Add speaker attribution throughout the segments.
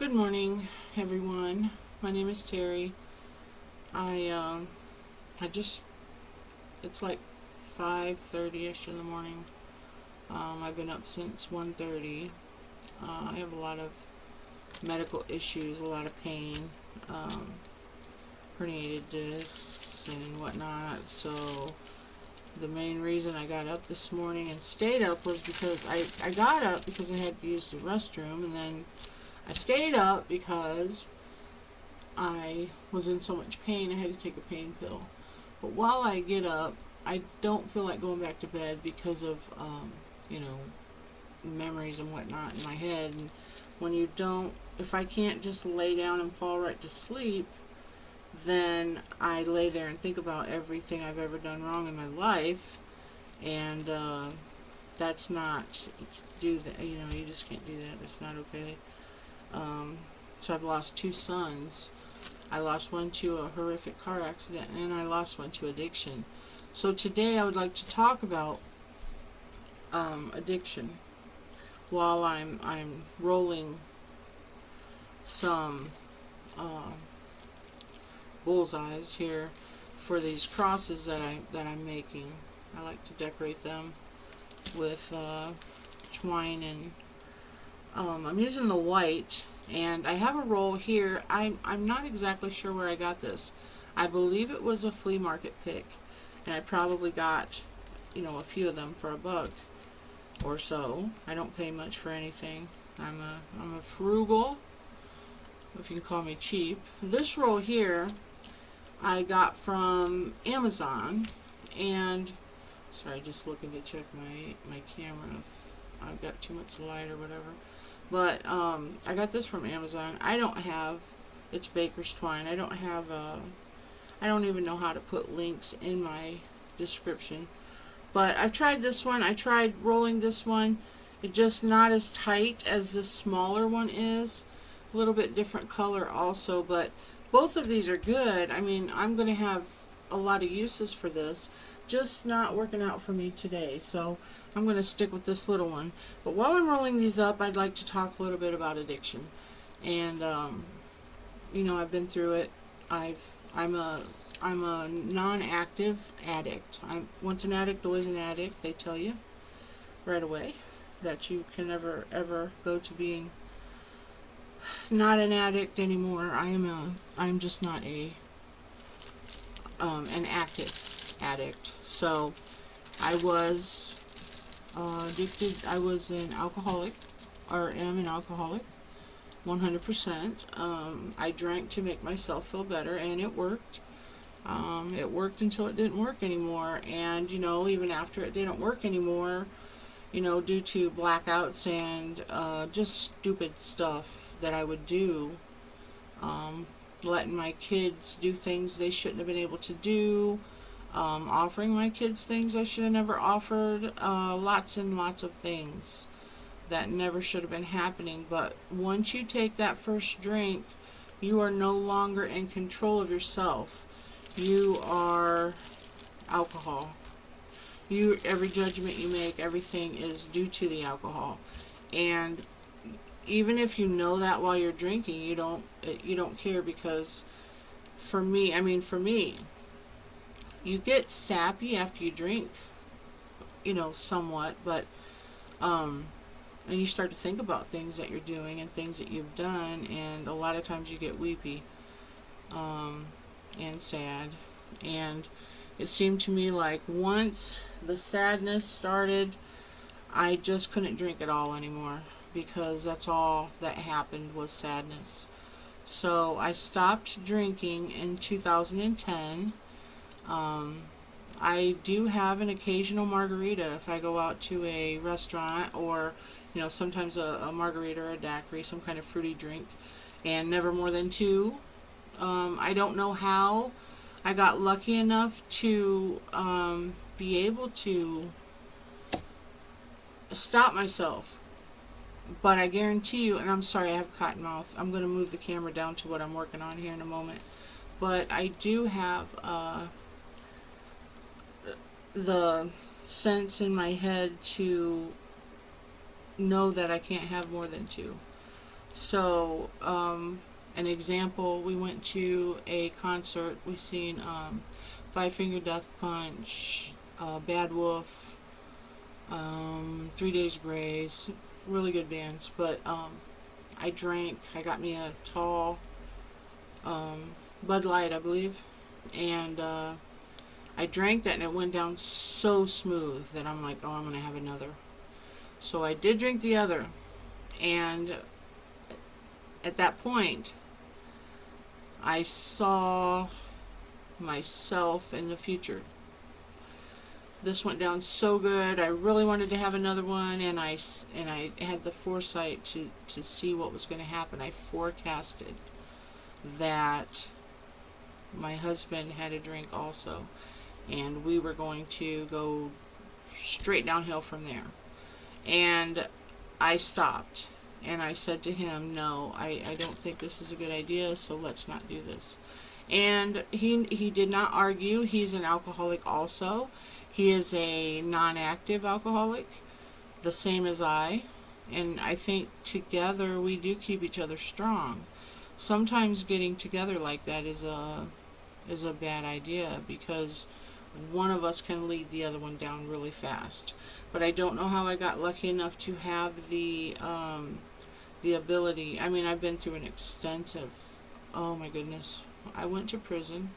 Speaker 1: Good morning, everyone. My name is Terry. I I just it's like 5:30ish in the morning. I've been up since 1:30. I have a lot of medical issues, a lot of pain, um, herniated discs and whatnot. So the main reason I got up this morning and stayed up was because I got up because I had to use the restroom, and then I stayed up because I was in so much pain I had to take a pain pill. But while I get up, I don't feel like going back to bed because of, you know, memories and whatnot in my head. And when you don't, if I can't just lay down and fall right to sleep, then I lay there and think about everything I've ever done wrong in my life. And that's not, do that, you just can't do that. It's not okay. Um, so I've lost two sons. I lost one to a horrific car accident, and I lost one to addiction. So today I would like to talk about addiction while I'm rolling some uh, bullseyes here for these crosses that I'm making. I like to decorate them with twine, and I'm using the white, and I have a roll here. I'm not exactly sure where I got this. I believe it was a flea market pick, and I probably got, a few of them for $1 or so. I don't pay much for anything. I'm a frugal, if you can call me cheap. This roll here I got from Amazon, and sorry, just looking to check my camera if I've got too much light or whatever. But I got this from Amazon. It's baker's twine. I don't even know how to put links in my description. But I've tried this one. I tried rolling this one. It's just not as tight as this smaller one is. A little bit different color also, but both of these are good. I mean, I'm going to have a lot of uses for this. Just not working out for me today, so I'm going to stick with this little one. But while I'm rolling these up, I'd like to talk a little bit about addiction. And I've been through it. I'm a non-active addict. I'm once an addict, always an addict. They tell you right away that you can never ever go to being not an addict anymore. I'm just not an active addict. So I was addicted. I was an alcoholic, or am an alcoholic, 100%. I drank to make myself feel better, and it worked. It worked until it didn't work anymore, and even after it didn't work anymore, due to blackouts and just stupid stuff that I would do, letting my kids do things they shouldn't have been able to do, offering my kids things I should have never offered, lots and lots of things that never should have been happening. But once you take that first drink, you are no longer in control of yourself. You are alcohol. Every judgment you make, everything is due to the alcohol. And even if you know that while you're drinking, you don't care, because for me, you get sappy after you drink, somewhat, but and you start to think about things that you're doing and things that you've done, and a lot of times you get weepy, um, and sad. And it seemed to me like once the sadness started, I just couldn't drink at all anymore, because that's all that happened was sadness. So I stopped drinking in 2010. Um, I do have an occasional margarita if I go out to a restaurant, or sometimes a margarita or a daiquiri, some kind of fruity drink, and never more than two. I don't know how I got lucky enough to be able to stop myself, but I guarantee you, and I'm sorry, I have cotton mouth. I'm going to move the camera down to what I'm working on here in a moment. But I do have the sense in my head to know that I can't have more than two. So, an example, we went to a concert. We seen Five Finger Death Punch, Bad Wolf, 3 Days Grace, really good bands. But I drank. I got me a tall Bud Light, I believe, and I drank that, and it went down so smooth that I'm like, oh, I'm gonna have another. So I did drink the other, and at that point, I saw myself in the future. This went down so good. I really wanted to have another one, and I had the foresight to see what was going to happen. I forecasted that my husband had a drink also, and we were going to go straight downhill from there. And I stopped, and I said to him, no, I don't think this is a good idea, so let's not do this. And he did not argue. He's an alcoholic also. He is a non-active alcoholic, the same as I. And I think together we do keep each other strong. Sometimes getting together like that is a bad idea, because one of us can lead the other one down really fast. But I don't know how I got lucky enough to have the ability. I mean, I've been through an extensive, oh my goodness, I went to prison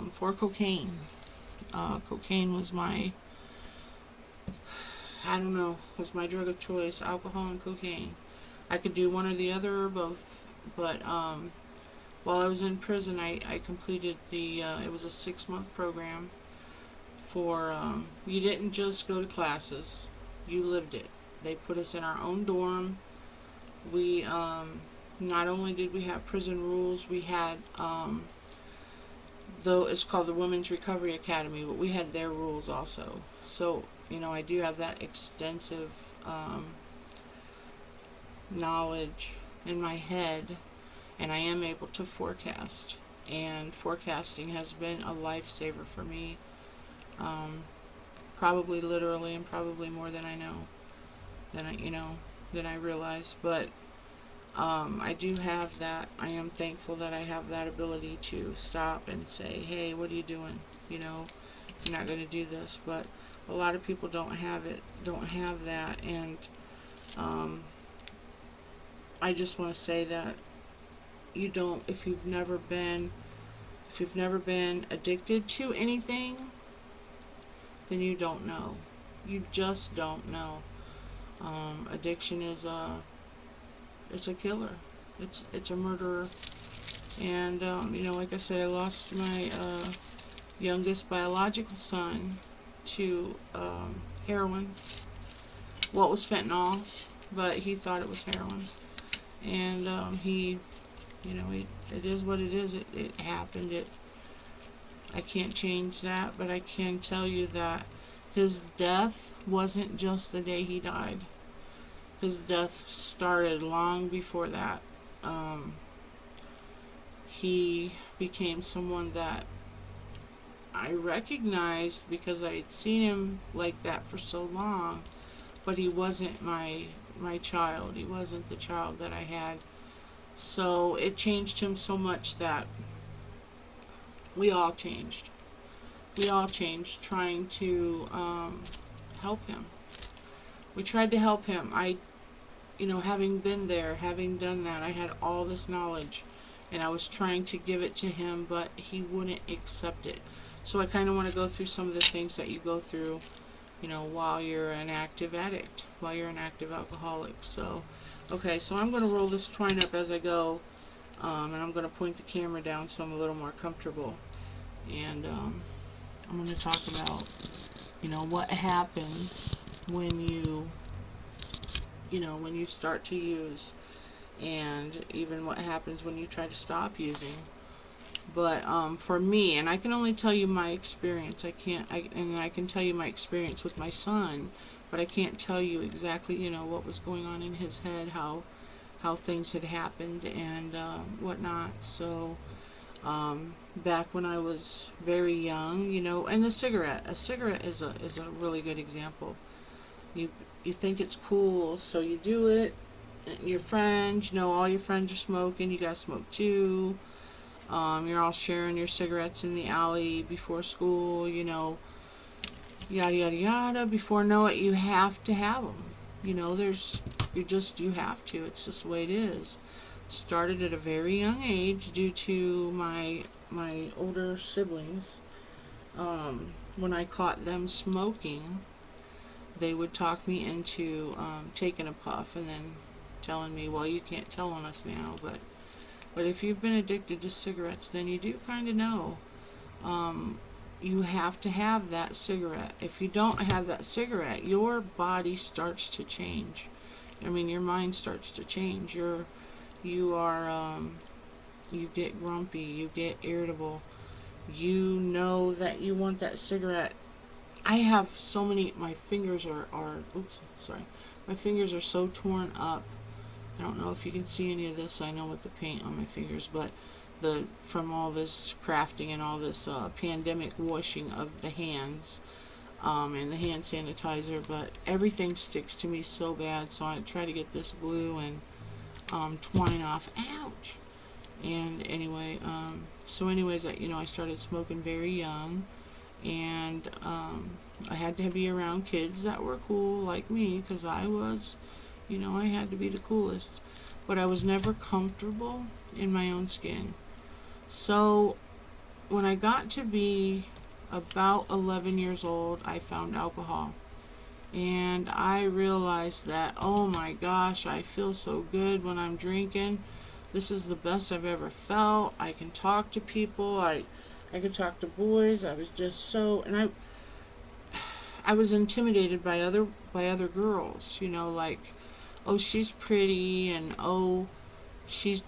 Speaker 1: for cocaine. Cocaine was my, I don't know, was my drug of choice. Alcohol and cocaine. I could do one or the other or both. But while I was in prison, I completed it was a 6-month program for, you didn't just go to classes, you lived it. They put us in our own dorm. We, not only did we have prison rules, we had, though it's called the Women's Recovery Academy, but we had their rules also. So, I do have that extensive knowledge in my head, and I am able to forecast. And forecasting has been a lifesaver for me, probably literally, and probably more than I know, than I realize. But I do have that. I am thankful that I have that ability to stop and say, hey, what are you doing? You're not going to do this. But a lot of people don't have that. And I just want to say that if you've never been addicted to anything, then you don't know. You just don't know. Addiction is it's a killer. It's a murderer. And like I said, I lost my youngest biological son to heroin. Well, it was fentanyl, but he thought it was heroin. And it is what it is. It happened. I can't change that, but I can tell you that his death wasn't just the day he died. His death started long before that. He became someone that I recognized because I had seen him like that for so long, but he wasn't my child. He wasn't the child that I had. So it changed him so much that we all changed. We all changed trying to help him. We tried to help him. Having been there, having done that, I had all this knowledge, and I was trying to give it to him, but he wouldn't accept it. So I kind of want to go through some of the things that you go through, while you're an active addict, while you're an active alcoholic. So, okay, so I'm going to roll this twine up as I go, and I'm going to point the camera down so I'm a little more comfortable. And I'm going to talk about, what happens when you start to use, and even what happens when you try to stop using. But for me, and I can only tell you my experience. I can tell you my experience with my son, but I can't tell you exactly, what was going on in his head, how things had happened, and whatnot. So back when I was very young, and a cigarette is a really good example. You think it's cool, so you do it, your friends, all your friends are smoking, you guys smoke too. You're all sharing your cigarettes in the alley before school, yada yada yada. Before know it, you have to have them. You have to. It's just the way it is. Started at a very young age due to my older siblings. When I caught them smoking, they would talk me into taking a puff and then telling me, well, you can't tell on us now, but if you've been addicted to cigarettes, then you do kind of know. You have to have that cigarette. If you don't have that cigarette, your body starts to change. I mean, your mind starts to change. You get grumpy, you get irritable. You know that you want that cigarette. I have so many, my fingers are oops, sorry. My fingers are so torn up. I don't know if you can see any of this. I know with the paint on my fingers, but from all this crafting and all this pandemic washing of the hands, and the hand sanitizer, but everything sticks to me so bad, so I try to get this glue and twine off. Ouch! And anyway, I started smoking very young, and I had to be around kids that were cool like me, because I had to be the coolest, but I was never comfortable in my own skin. So when I got to be about 11 years old, I found alcohol. And I realized that, oh my gosh, I feel so good when I'm drinking. This is the best I've ever felt. I can talk to people. I could talk to boys. I was just so, and I was intimidated by other girls, like, oh, she's pretty, and oh, she's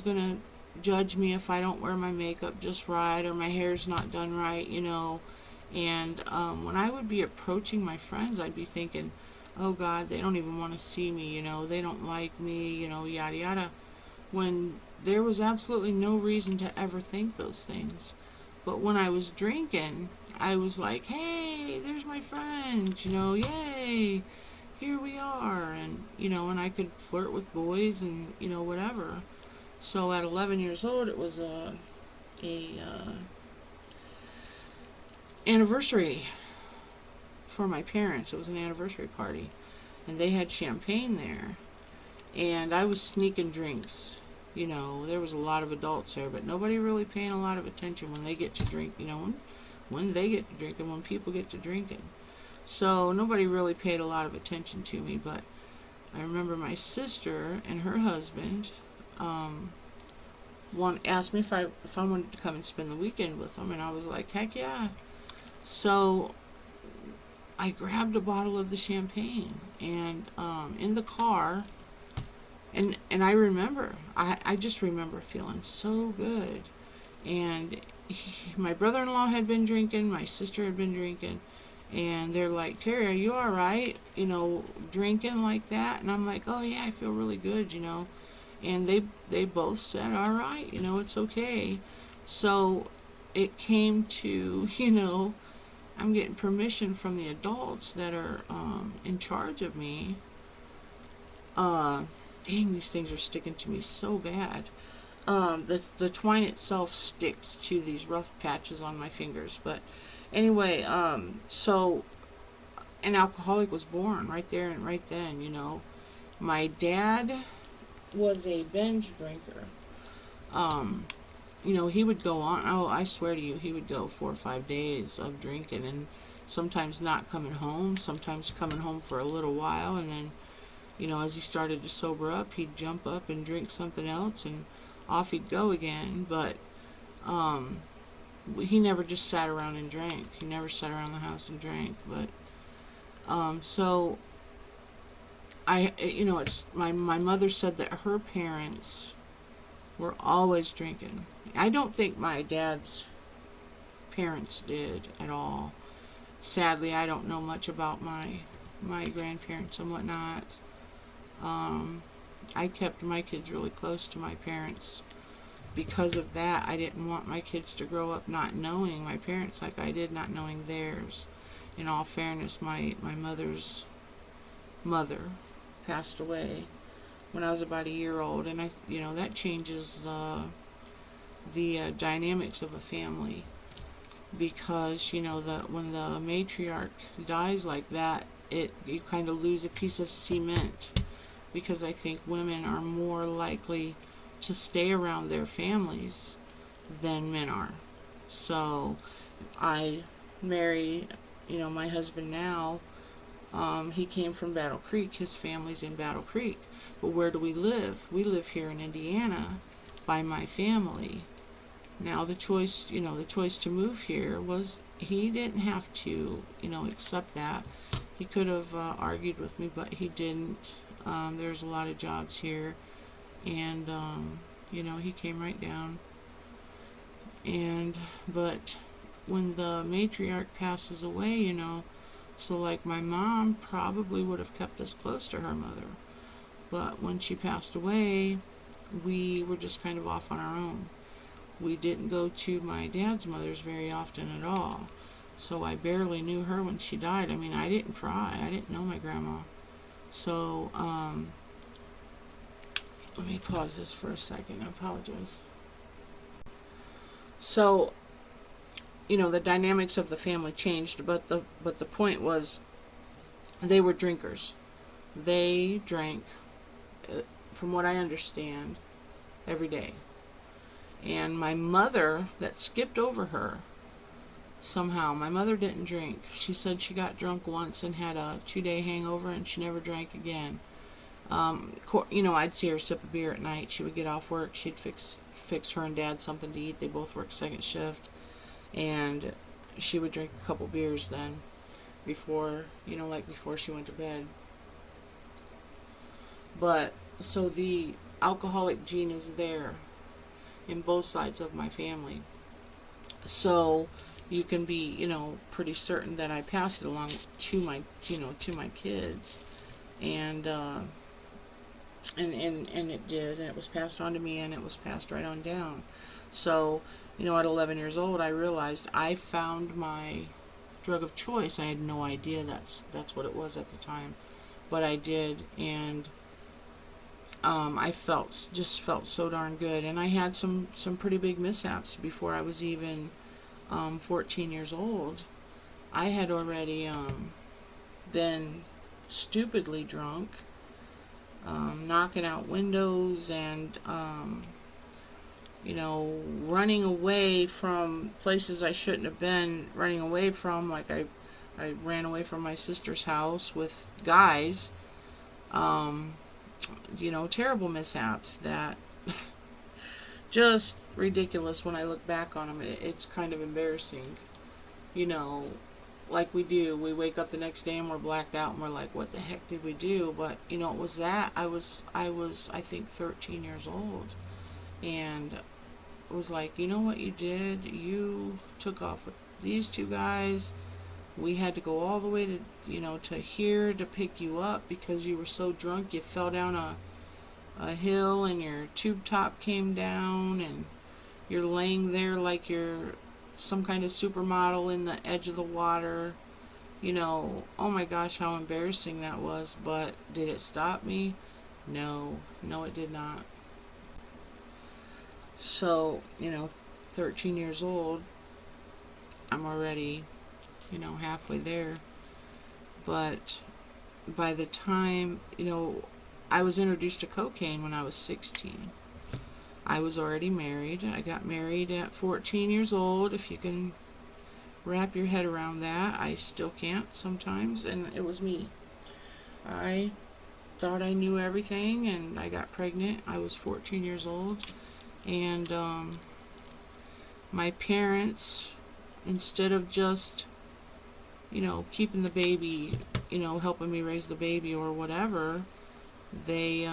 Speaker 1: gonna judge me if I don't wear my makeup just right, or my hair's not done right, And when I would be approaching my friends, I'd be thinking, oh God, they don't even want to see me, they don't like me, yada yada. When there was absolutely no reason to ever think those things. But when I was drinking, I was like, hey, there's my friends, yay, here we are. And I could flirt with boys and, whatever. So at 11 years old, it was a anniversary for my parents. It was an anniversary party, and they had champagne there, and I was sneaking drinks. There was a lot of adults there, but nobody really paying a lot of attention when they get to drink. When they get to drinking, when people get to drinking. So nobody really paid a lot of attention to me, but I remember my sister and her husband asked me if I wanted to come and spend the weekend with them, and I was like, heck yeah. So I grabbed a bottle of the champagne, and in the car, and I just remember feeling so good. And my brother-in-law had been drinking, my sister had been drinking, and they're like, Terry, are you all right, drinking like that? And I'm like, oh yeah, I feel really good, and they both said, all right, it's okay. So it came to, I'm getting permission from the adults that are in charge of me. Dang, these things are sticking to me so bad. The twine itself sticks to these rough patches on my fingers. But anyway, so an alcoholic was born right there and right then, My dad was a binge drinker. He would go on, oh, I swear to you, he would go 4 or 5 days of drinking, and sometimes not coming home, sometimes coming home for a little while, and then, as he started to sober up, he'd jump up and drink something else, and off he'd go again. But he never just sat around and drank. He never sat around the house and drank. But so it's my mother said that her parents were always drinking. I don't think my dad's parents did at all. Sadly, I don't know much about my grandparents and whatnot. I kept my kids really close to my parents. Because of that, I didn't want my kids to grow up not knowing my parents like I did, not knowing theirs. In all fairness, my mother's mother passed away when I was about a year old, and that changes the dynamics of a family, because when the matriarch dies like that, you kind of lose a piece of cement, because I think women are more likely to stay around their families than men are. So I marry, my husband now. He came from Battle Creek. His family's in Battle Creek. But where do we live? We live here in Indiana by my family. Now the choice to move here was, he didn't have to, accept that. He could have argued with me, but he didn't. There's a lot of jobs here, and he came right down. But when the matriarch passes away, so like my mom probably would have kept us close to her mother, but when she passed away, we were just kind of off on our own. We didn't go to my dad's mother's very often at all, so I barely knew her when she died. I mean, I didn't cry. I didn't know my grandma. So, let me pause this for a second. I apologize. So, the dynamics of the family changed, but the point was, they were drinkers. They drank, from what I understand, every day. And my mother, that skipped over her somehow. My mother didn't drink. She said she got drunk once and had a 2-day hangover, and she never drank again. I'd see her sip a beer at night. She would get off work. She'd fix her and Dad something to eat. They both worked second shift, and she would drink a couple beers then, before she went to bed. But so the alcoholic gene is there in both sides of my family. So you can be, pretty certain that I pass it along to my kids, and it did, and it was passed on to me, and it was passed right on down. So, at 11 years old, I realized I found my drug of choice. I had no idea that's what it was at the time, but I did, and I felt so darn good. And I had some pretty big mishaps before I was even 14 years old. I had already been stupidly drunk, knocking out windows, and running away from places I shouldn't have been running away from. Like I ran away from my sister's house with guys. Terrible mishaps that just ridiculous when I look back on them. It's kind of embarrassing. Like we wake up the next day and we're blacked out and we're like, what the heck did we do? But it was that I was I think 13 years old, and it was like, what you did? You took off with these two guys. We had to go all the way to here to pick you up because you were so drunk you fell down a hill and your tube top came down, and you're laying there like you're some kind of supermodel in the edge of the water. Oh my gosh, how embarrassing that was. But did it stop me? No, it did not. So, 13 years old, I'm already, halfway there. But by the time, I was introduced to cocaine when I was 16. I was already married. I got married at 14 years old, if you can wrap your head around that. I still can't sometimes, and it was me. I thought I knew everything, and I got pregnant. I was 14 years old, and my parents, instead of just, keeping the baby, helping me raise the baby or whatever, they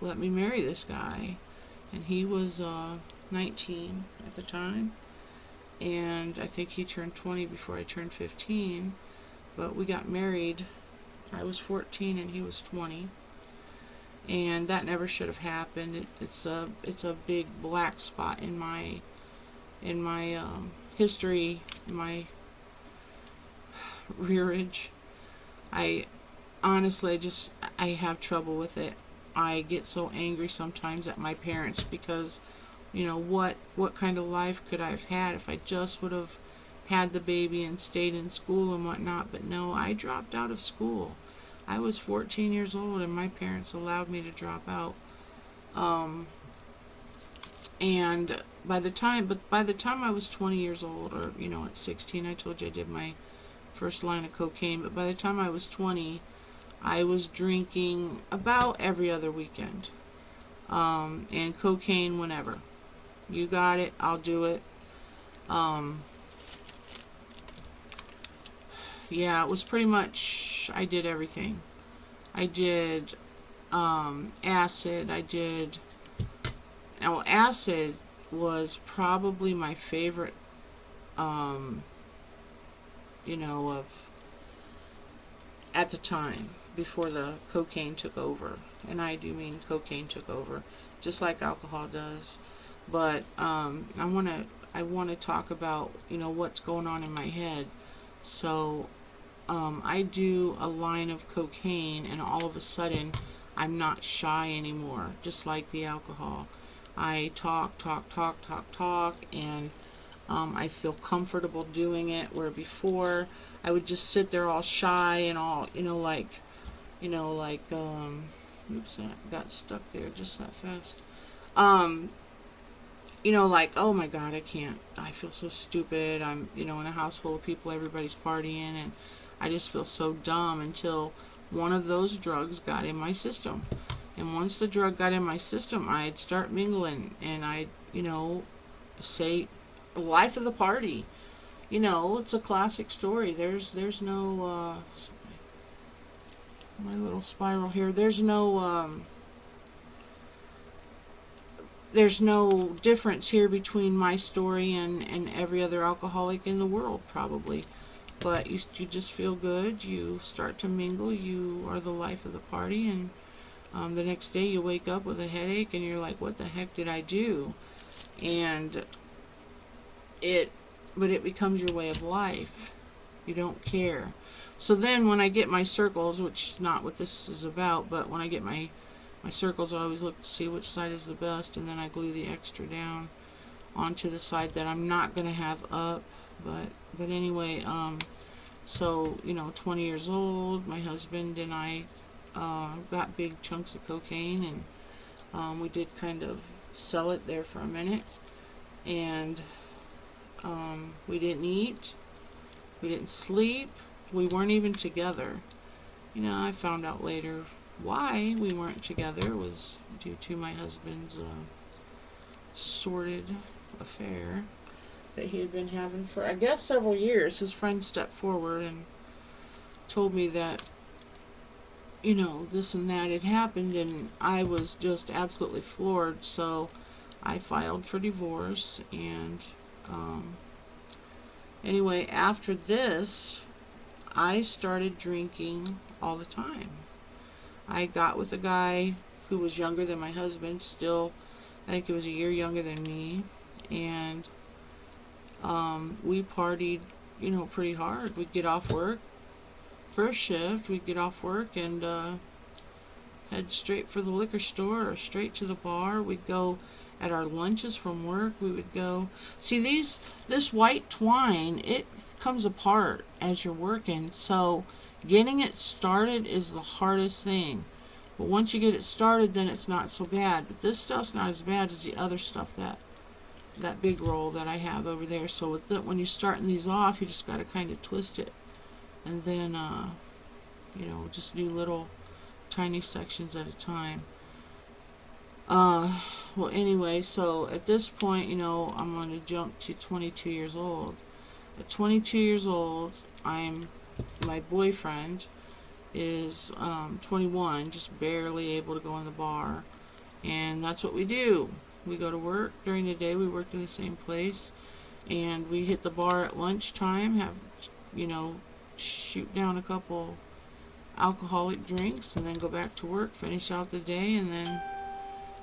Speaker 1: let me marry this guy, and he was 19 at the time, and I think he turned 20 before I turned 15, but we got married. I was 14 and he was 20, and that never should have happened. It's a big black spot in my history, in my rearage. I honestly I have trouble with it. I get so angry sometimes at my parents because, what kind of life could I have had if I just would have had the baby and stayed in school and whatnot. But no, I dropped out of school. I was 14 years old and my parents allowed me to drop out. Um, and by the time I was 20 years old, or at 16, I told you I did my first line of cocaine. But by the time I was 20, I was drinking about every other weekend, and cocaine whenever. You got it, I'll do it. Um, yeah, it was pretty much, I did everything. I did acid. Now, acid was probably my favorite, um, of at the time before the cocaine took over. And I do mean cocaine took over, just like alcohol does. But I want to talk about what's going on in my head. So I do a line of cocaine, and all of a sudden, I'm not shy anymore, just like the alcohol. I talk, talk, talk, talk, talk, and I feel comfortable doing it, where before I would just sit there all shy and all, oops, I got stuck there just that fast. Um, like, oh my God, I can't, I feel so stupid. I'm, in a house full of people, everybody's partying, and I just feel so dumb until one of those drugs got in my system. And once the drug got in my system, I'd start mingling, and I'd, say, life of the party. It's a classic story. There's no, my little spiral here. There's no difference here between my story and every other alcoholic in the world, probably. But you just feel good. You start to mingle. You are the life of the party, and the next day you wake up with a headache, and you're like, "What the heck did I do?" And it, but it becomes your way of life. You don't care. So then, when I get my circles, which is not what this is about, but when I get my circles, I always look to see which side is the best, and then I glue the extra down onto the side that I'm not going to have up. But anyway, so 20 years old, my husband and I got big chunks of cocaine, and we did kind of sell it there for a minute, and we didn't eat, we didn't sleep, we weren't even together. I found out later why we weren't together was due to my husband's sordid affair that he had been having for, I guess, several years. His friend stepped forward and told me that, this and that had happened, and I was just absolutely floored. So I filed for divorce, and anyway, after this, I started drinking all the time. I got with a guy who was younger than my husband, still, I think he was a year younger than me, and we partied, pretty hard. We'd get off work, first shift, we'd get off work and head straight for the liquor store or straight to the bar. We'd go at our lunches from work. We would go, see, this white twine, it comes apart as you're working, so getting it started is the hardest thing. But once you get it started, then it's not so bad. But this stuff's not as bad as the other stuff, that big roll that I have over there. So when you're starting these off, you just got to kind of twist it, and then just do little tiny sections at a time. Well, anyway, so at this point, I'm going to jump to 22 years old. At 22 years old, my boyfriend is 21, just barely able to go in the bar, and that's what we do. We go to work during the day. We work in the same place, and we hit the bar at lunchtime. Have shoot down a couple alcoholic drinks, and then go back to work, finish out the day, and then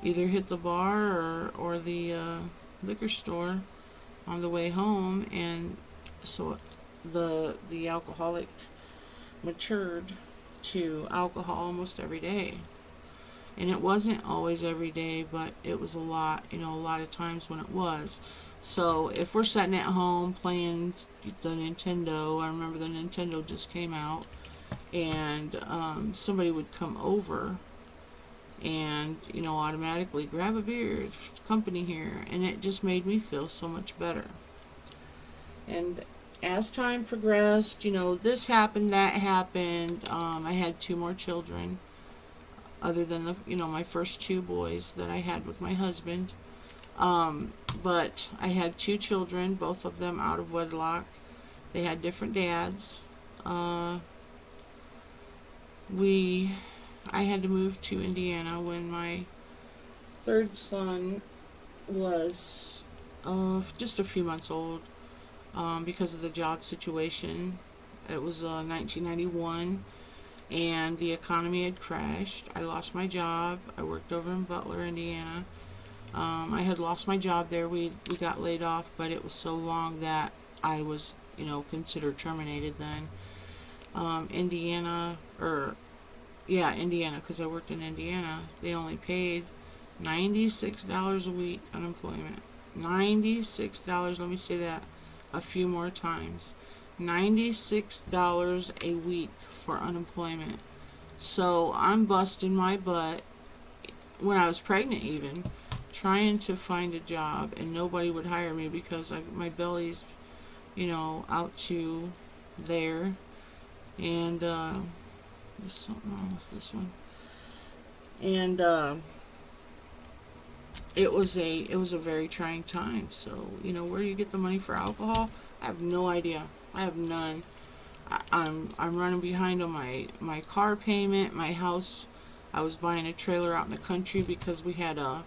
Speaker 1: either hit the bar or the liquor store on the way home. And so the alcoholic matured to alcohol almost every day. And it wasn't always every day, but it was a lot, a lot of times when it was. So if we're sitting at home playing the Nintendo, I remember the Nintendo just came out, and somebody would come over and, automatically grab a beer, company here, and it just made me feel so much better. And as time progressed, this happened, that happened. I had two more children, other than my first two boys that I had with my husband. But I had two children, both of them out of wedlock. They had different dads. I had to move to Indiana when my third son was just a few months old, because of the job situation. It was 1991, and the economy had crashed. I lost my job. I worked over in Butler, Indiana. I had lost my job there. We got laid off, but it was so long that I was, considered terminated then. Indiana, because I worked in Indiana. They only paid $96 a week unemployment. $96. Let me say that a few more times. $96 a week for unemployment. So I'm busting my butt, when I was pregnant even, trying to find a job, and nobody would hire me because my belly's, out to there. And there's something wrong with this one. And it was a very trying time. So, where do you get the money for alcohol? I have no idea. I have none. I'm running behind on my car payment, my house. I was buying a trailer out in the country because we had a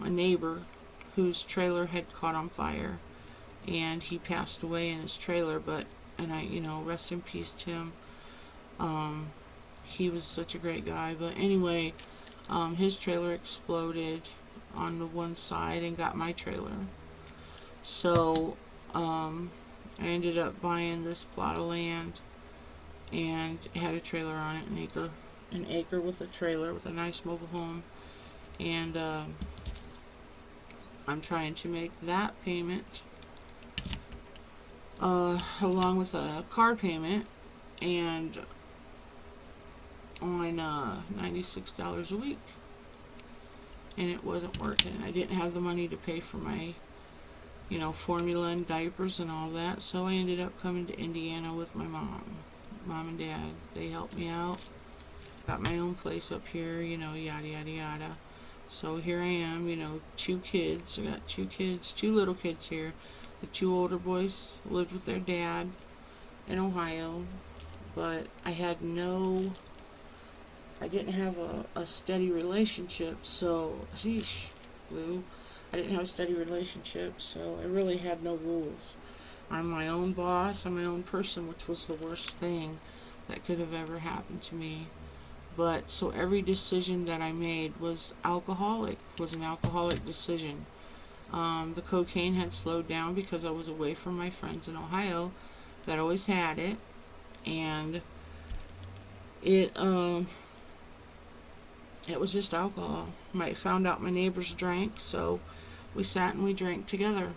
Speaker 1: neighbor whose trailer had caught on fire, and he passed away in his trailer. And I, rest in peace to him. He was such a great guy. But anyway, his trailer exploded on the one side and got my trailer. So I ended up buying this plot of land, and it had a trailer on it, an acre with a trailer with a nice mobile home. And I'm trying to make that payment along with a car payment, and on $96 a week. And it wasn't working. I didn't have the money to pay for my formula and diapers and all that. So I ended up coming to Indiana with my mom and dad. They helped me out. Got my own place up here, yada, yada, yada. So here I am, two kids. I got two kids, two little kids here. The two older boys lived with their dad in Ohio. But I didn't have a steady relationship. So, sheesh, Lou. I didn't have a steady relationship, so I really had no rules. I'm my own boss, I'm my own person, which was the worst thing that could have ever happened to me. But so every decision that I made was an alcoholic decision. The cocaine had slowed down because I was away from my friends in Ohio that always had it, and it was just alcohol. I found out my neighbors drank, so we sat and we drank together.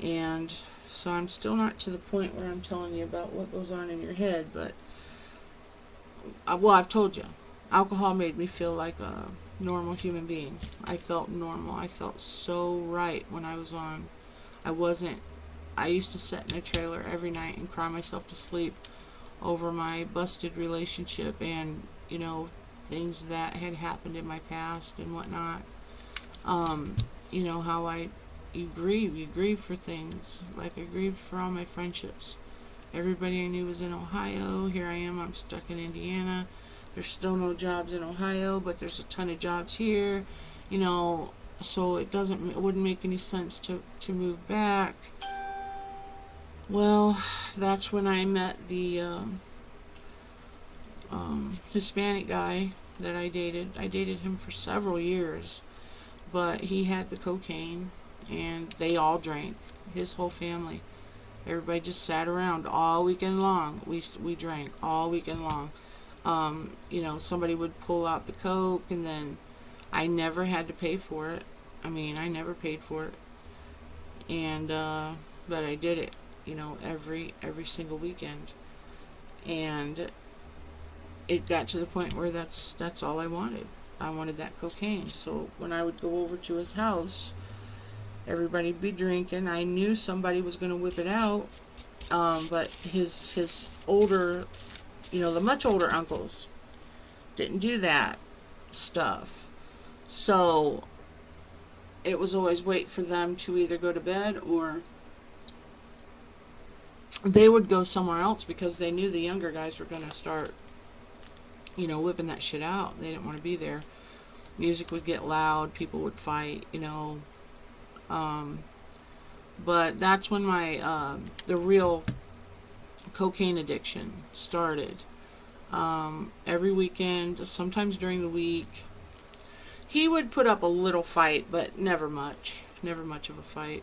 Speaker 1: And so I'm still not to the point where I'm telling you about what goes on in your head, but I've told you. Alcohol made me feel like a normal human being. I felt normal. I felt so right when I was on. I used to sit in a trailer every night and cry myself to sleep over my busted relationship and, things that had happened in my past and whatnot. How you grieve for things. Like I grieved for all my friendships. Everybody I knew was in Ohio. Here I am, I'm stuck in Indiana. There's still no jobs in Ohio, but there's a ton of jobs here. So it wouldn't make any sense to move back. Well, that's when I met the Hispanic guy that I dated. I dated him for several years, but he had the cocaine, and they all drank. His whole family. Everybody just sat around all weekend long. We drank all weekend long. Somebody would pull out the Coke, and then I never had to pay for it. I mean, I never paid for it. And, but I did it, every single weekend. And it got to the point where that's all I wanted. I wanted that cocaine. So when I would go over to his house, everybody'd be drinking. I knew somebody was going to whip it out. But his older, the much older uncles didn't do that stuff. So it was always wait for them to either go to bed, or they would go somewhere else because they knew the younger guys were going to start, whipping that shit out. They didn't want to be there. Music would get loud, people would fight, but that's when my the real cocaine addiction started. Every weekend, sometimes during the week, he would put up a little fight, but never much of a fight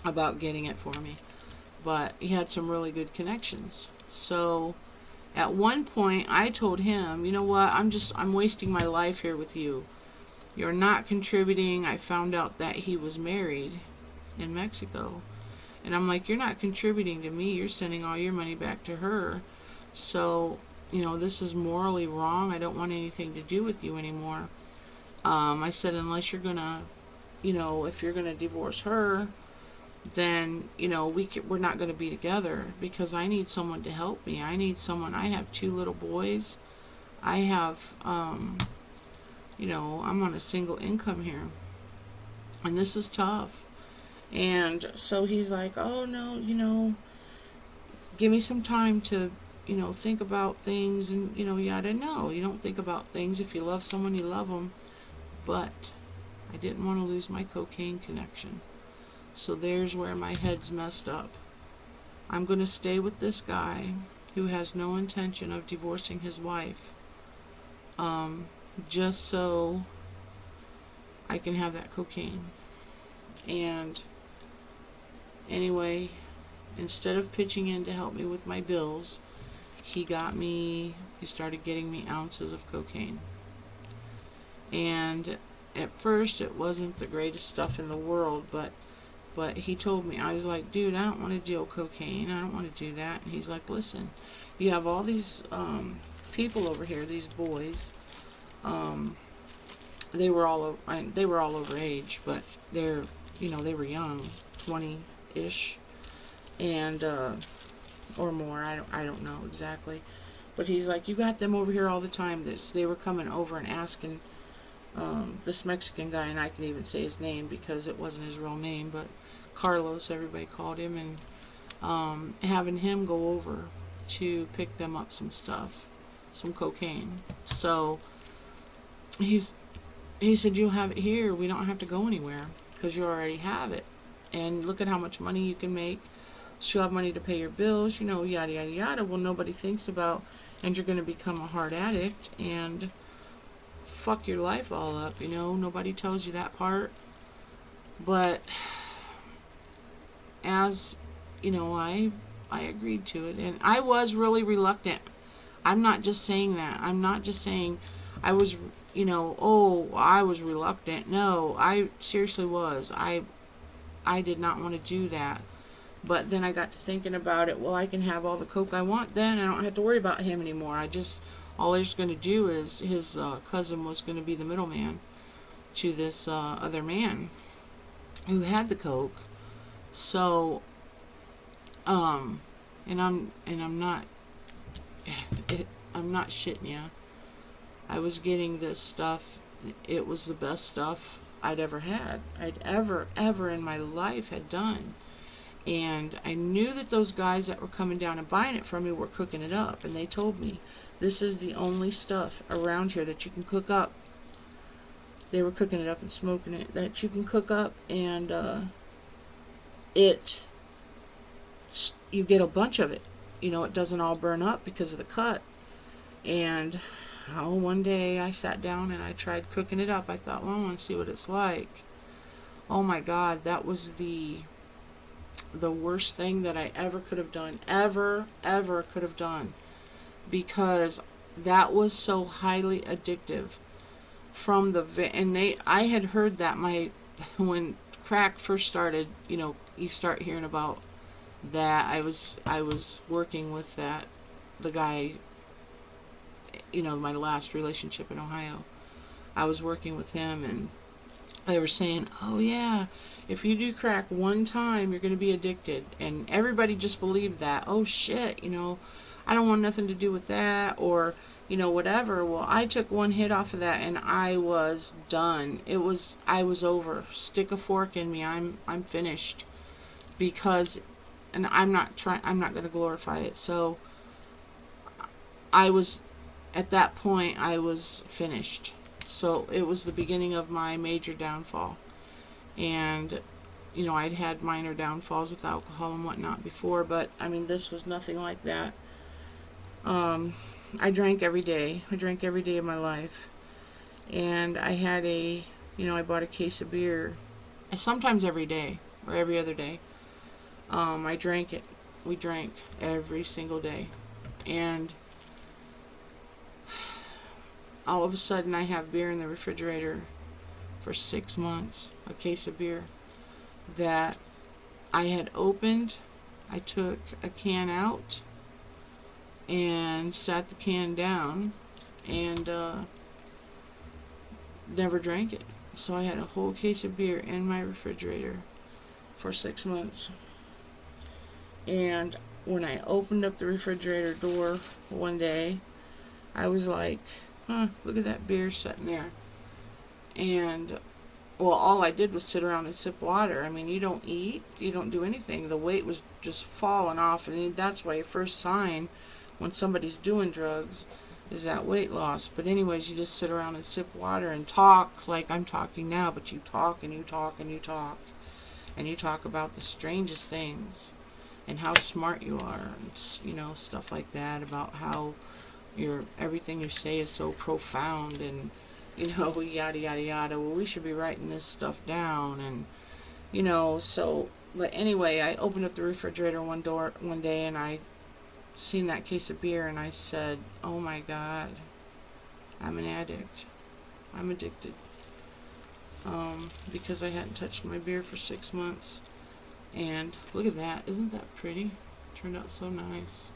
Speaker 1: about getting it for me. But he had some really good connections. So at one point I told him, you know what, I'm wasting my life here with you. You're not contributing. I found out that he was married in Mexico. And I'm like, you're not contributing to me. You're sending all your money back to her. So, this is morally wrong. I don't want anything to do with you anymore. I said, unless you're going to, if you're going to divorce her, then, we're not going to be together, because I need someone to help me. I have 2 little boys. I have, I'm on a single income here. And this is tough. And so he's like, oh no, give me some time to, think about things, and, yada. No, you don't think about things. If you love someone, you love them. But I didn't want to lose my cocaine connection. So there's where my head's messed up. I'm going to stay with this guy who has no intention of divorcing his wife, just so I can have that cocaine. And anyway, instead of pitching in to help me with my bills, he started getting me ounces of cocaine. And at first it wasn't the greatest stuff in the world, but he told me, I was like, dude, I don't want to deal cocaine. I don't want to do that. And he's like, listen, you have all these people over here, these boys. They were all over age, but they were young, 20-ish, and or more. I don't know exactly. But he's like, you got them over here all the time. They were coming over and asking this Mexican guy, and I can even say his name because it wasn't his real name, but Carlos, everybody called him, and having him go over to pick them up some stuff, some cocaine. So he said, you'll have it here. We don't have to go anywhere because you already have it. And look at how much money you can make. So you'll have money to pay your bills, yada, yada, yada. Well, nobody thinks about, and you're going to become a hard addict and fuck your life all up, Nobody tells you that part. But as, I agreed to it. And I was really reluctant. I'm not just saying that. I'm not just saying I was, I was reluctant. No, I seriously was. I did not want to do that. But then I got to thinking about it. Well, I can have all the coke I want then. I don't have to worry about him anymore. All he's going to do is his cousin was going to be the middleman to this other man who had the coke. So, and I'm not shitting you. I was getting this stuff. It was the best stuff I'd ever in my life had done. And I knew that those guys that were coming down and buying it from me were cooking it up. And they told me, this is the only stuff around here that you can cook up. They were cooking it up and smoking it, that you can cook up. And you get a bunch of it. It doesn't all burn up because of the cut. And one day I sat down and I tried cooking it up. I thought, well, I want to see what it's like. Oh my God, that was the worst thing that I ever could have done. Ever could have done. Because that was so highly addictive from and I had heard that when crack first started, you start hearing about that. I was working with the guy, my last relationship in Ohio. I was working with him, and they were saying, oh yeah, if you do crack one time, you're going to be addicted. And everybody just believed that. Oh shit, I don't want nothing to do with that, or, whatever. Well, I took one hit off of that and I was done. I was over. Stick a fork in me. I'm finished. Because, and I'm not going to glorify it. So I was, at that point, I was finished. So it was the beginning of my major downfall. And, I'd had minor downfalls with alcohol and whatnot before, but, this was nothing like that. I drank every day. I drank every day of my life. And I had I bought a case of beer, sometimes every day, or every other day. I drank it. We drank every single day. And all of a sudden I have beer in the refrigerator for 6 months, a case of beer that I had opened. I took a can out and sat the can down and never drank it. So I had a whole case of beer in my refrigerator for 6 months. And when I opened up the refrigerator door one day, I was like, look at that beer sitting there. And, well, all I did was sit around and sip water. You don't eat, you don't do anything. The weight was just falling off. And that's why your first sign when somebody's doing drugs is that weight loss. But anyways, you just sit around and sip water and talk like I'm talking now. But you talk and you talk and you talk. And you talk about the strangest things. And how smart you are. And, stuff like that. About how everything you say is so profound, and yada yada yada. Well, we should be writing this stuff down, and so. But anyway, I opened up the refrigerator one day, and I seen that case of beer, and I said, "Oh my God, I'm an addict. I'm addicted." Because I hadn't touched my beer for 6 months, and look at that! Isn't that pretty? Turned out so nice.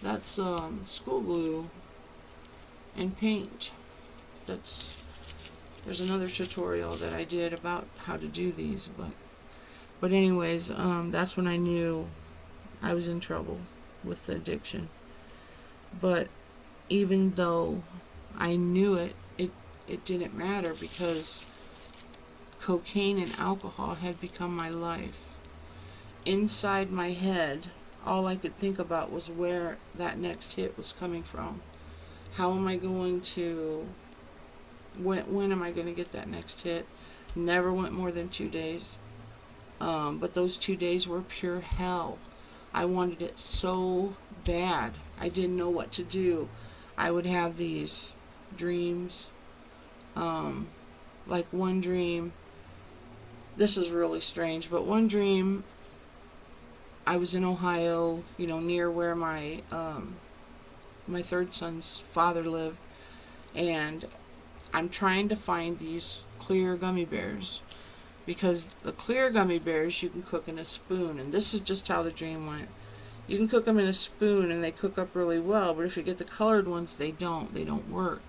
Speaker 1: That's school glue and paint. There's another tutorial that I did about how to do these, but anyways, that's when I knew I was in trouble with the addiction. But even though I knew it didn't matter, because cocaine and alcohol had become my life. Inside my head, all I could think about was where that next hit was coming from. How am I going to, when am I going to get that next hit? Never went more than 2 days. But those 2 days were pure hell. I wanted it so bad. I didn't know what to do. I would have these dreams. Like one dream, this is really strange, but one dream, I was in Ohio, near where my third son's father lived, and I'm trying to find these clear gummy bears, because the clear gummy bears you can cook in a spoon, and this is just how the dream went. You can cook them in a spoon and they cook up really well, but if you get the colored ones, they don't work.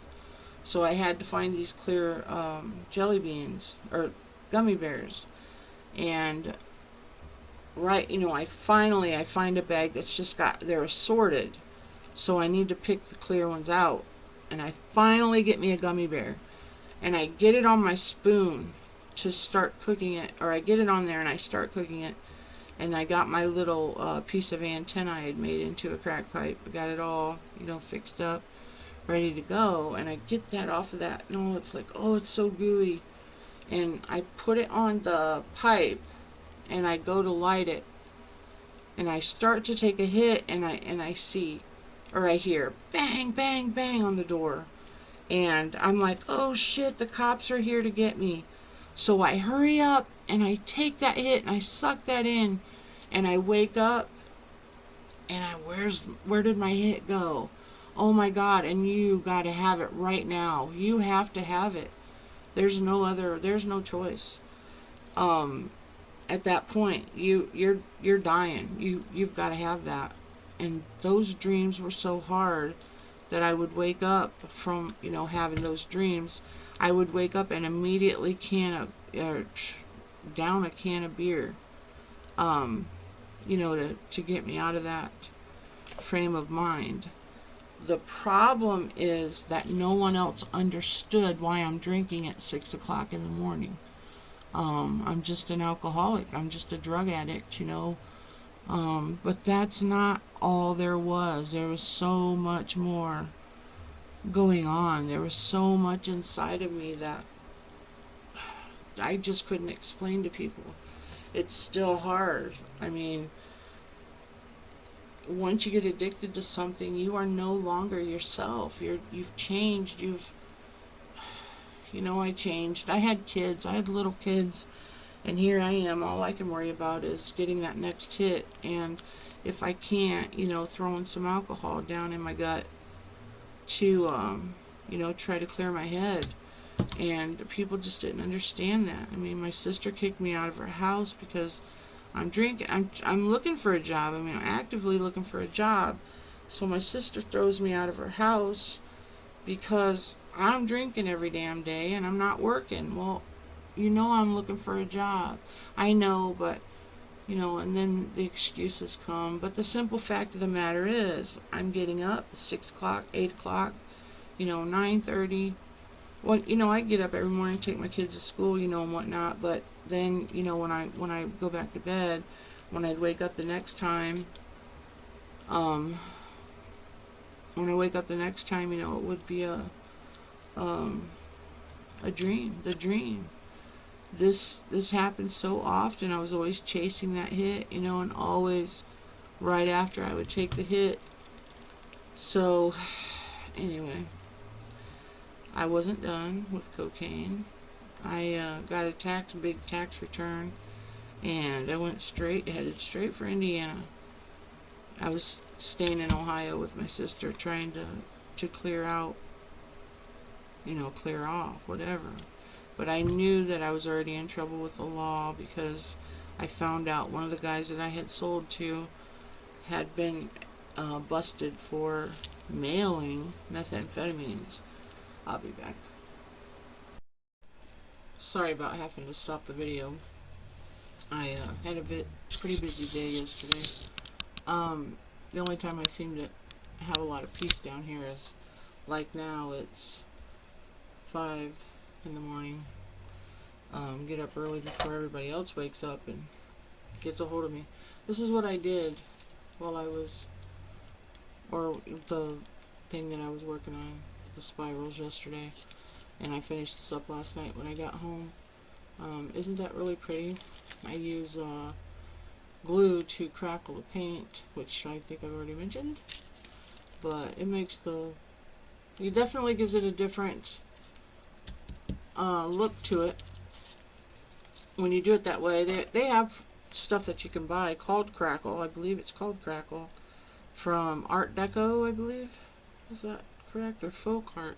Speaker 1: So I had to find these clear jelly beans, or gummy bears, and I find a bag that's just they're assorted, so I need to pick the clear ones out, and I finally get me a gummy bear, and I get it on my spoon to start cooking it, or I get it on there and I start cooking it, and I got my little piece of antenna I had made into a crack pipe. I got it all, fixed up, ready to go, and I get that off of that. No, it's like, oh, it's so gooey, and I put it on the pipe, and I go to light it, and I start to take a hit, and I see, or I hear bang, bang, bang on the door, and I'm like, oh shit, the cops are here to get me. So I hurry up, and I take that hit, and I suck that in, and I wake up, and where did my hit go? oh my God, and you got to have it right now. You have to have it. There's no choice. Um, at that point, you're dying. You've got to have that. And those dreams were so hard that I would wake up from, having those dreams. I would wake up and immediately down a can of beer, um, to get me out of that frame of mind. The problem is that no one else understood why I'm drinking at 6 o'clock in the morning. I'm just an alcoholic. I'm just a drug addict. But that's not all there was. There was so much more going on. There was so much inside of me that I just couldn't explain to people. It's still hard. I mean, once you get addicted to something, you are no longer yourself. You've changed. I changed. I had kids. I had little kids, and here I am. All I can worry about is getting that next hit, and if I can't, throwing some alcohol down in my gut to, try to clear my head. And people just didn't understand that. I mean, my sister kicked me out of her house because I'm drinking. I'm looking for a job. I mean, I'm actively looking for a job. So my sister throws me out of her house because I'm drinking every damn day and I'm not working. Well, I'm looking for a job. I know, but and then the excuses come. But the simple fact of the matter is, I'm getting up at 6 o'clock, 8 o'clock, 9:30. Well, I get up every morning, take my kids to school, and whatnot. But then, when I go back to bed, when I'd wake up the next time, um, it would be a dream. The dream. This happened so often. I was always chasing that hit, and always right after I would take the hit. So, anyway. I wasn't done with cocaine. I got a big tax return, and I headed straight for Indiana. I was staying in Ohio with my sister, trying to clear out, clear off, whatever. But I knew that I was already in trouble with the law because I found out one of the guys that I had sold to had been busted for mailing methamphetamines. I'll be back. Sorry about having to stop the video. I had a pretty busy day yesterday. The only time I seem to have a lot of peace down here is like now. It's 5 in the morning. Get up early before everybody else wakes up and gets a hold of me. This is what I did while I was, or the thing that I was working on, the spirals yesterday. And I finished this up last night when I got home. Isn't that really pretty? I use glue to crackle the paint, which I think I've already mentioned. But it makes it definitely gives it a different look to it when you do it that way. They have stuff that you can buy called Crackle. I believe it's called Crackle from Art Deco, I believe. Is that correct? Or Folk Art?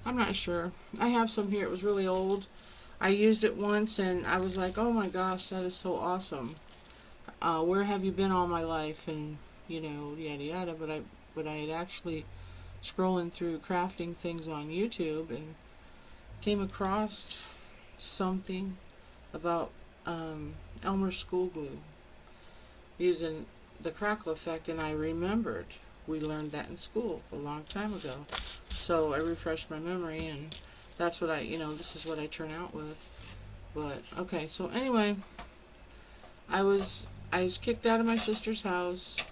Speaker 1: I'm not sure. I have some here. It was really old. I used it once and I was like, oh my gosh, that is so awesome. Where have you been all my life? And, yada yada. But I had actually scrolling through crafting things on YouTube and came across something about Elmer's school glue using the crackle effect, and I remembered we learned that in school a long time ago. So I refreshed my memory, and that's what this is what I turn out with. But okay, so anyway, I was kicked out of my sister's house.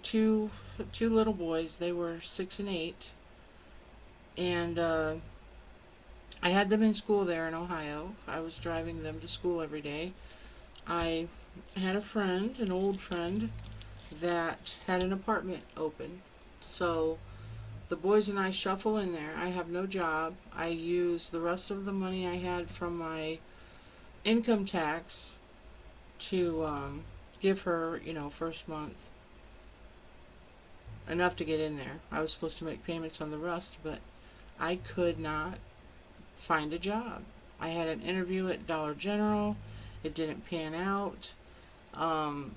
Speaker 1: Two little boys, they were 6 and 8, and I had them in school there in Ohio. I was driving them to school every day. I had a friend, an old friend, that had an apartment open. So the boys and I shuffle in there. I have no job. I use the rest of the money I had from my income tax to give her, first month enough to get in there. I was supposed to make payments on the rest, but I could not find a job. I had an interview at Dollar General. It didn't pan out. Um,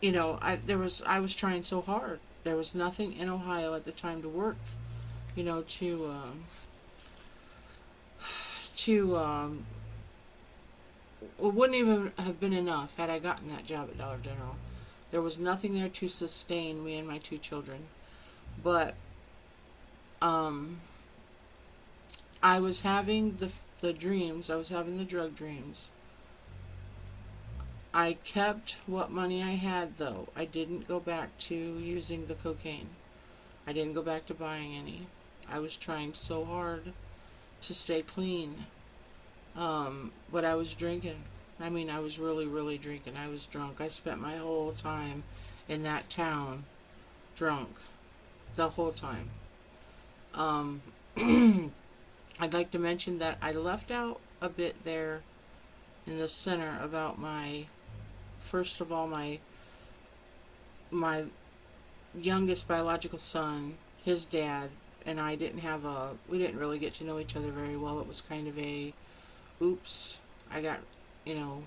Speaker 1: I was trying so hard. There was nothing in Ohio at the time to work. You know, to it wouldn't even have been enough had I gotten that job at Dollar General. There was nothing there to sustain me and my two children. But um, I was having the dreams. I was having the drug dreams. I kept what money I had, though. I didn't go back to using the cocaine. I didn't go back to buying any. I was trying so hard to stay clean. But I was drinking. I mean, I was really, really drinking. I was drunk. I spent my whole time in that town drunk. The whole time. Um, I'd like to mention that I left out a bit there in the center about first of all, my youngest biological son, his dad, and I we didn't really get to know each other very well. It was kind of oops, I got, you know,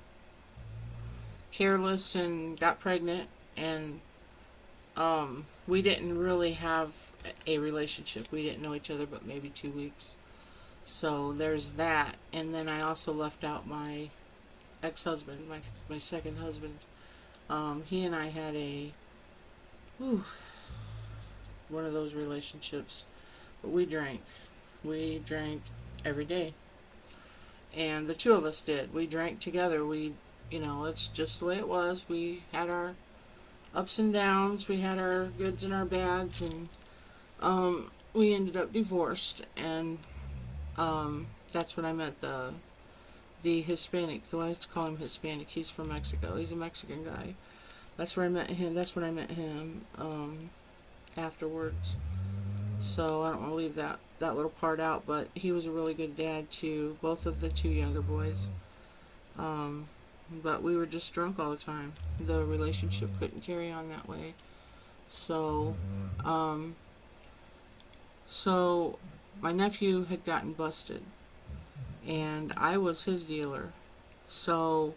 Speaker 1: careless and got pregnant, and we didn't really have a relationship. We didn't know each other but maybe 2 weeks. So there's that. And then I also left out my ex-husband, my second husband. He and I had whew, one of those relationships. But we drank. We drank every day. And the two of us did. We drank together. It's just the way it was. We had our ups and downs. We had our goods and our bads. And we ended up divorced. And that's when I met the Hispanic. The I like to call him Hispanic. He's from Mexico. He's a Mexican guy. That's where I met him. That's when I met him afterwards. So I don't want to leave that little part out, but he was a really good dad to both of the two younger boys. But we were just drunk all the time. The relationship couldn't carry on that way. So, so my nephew had gotten busted, and I was his dealer. So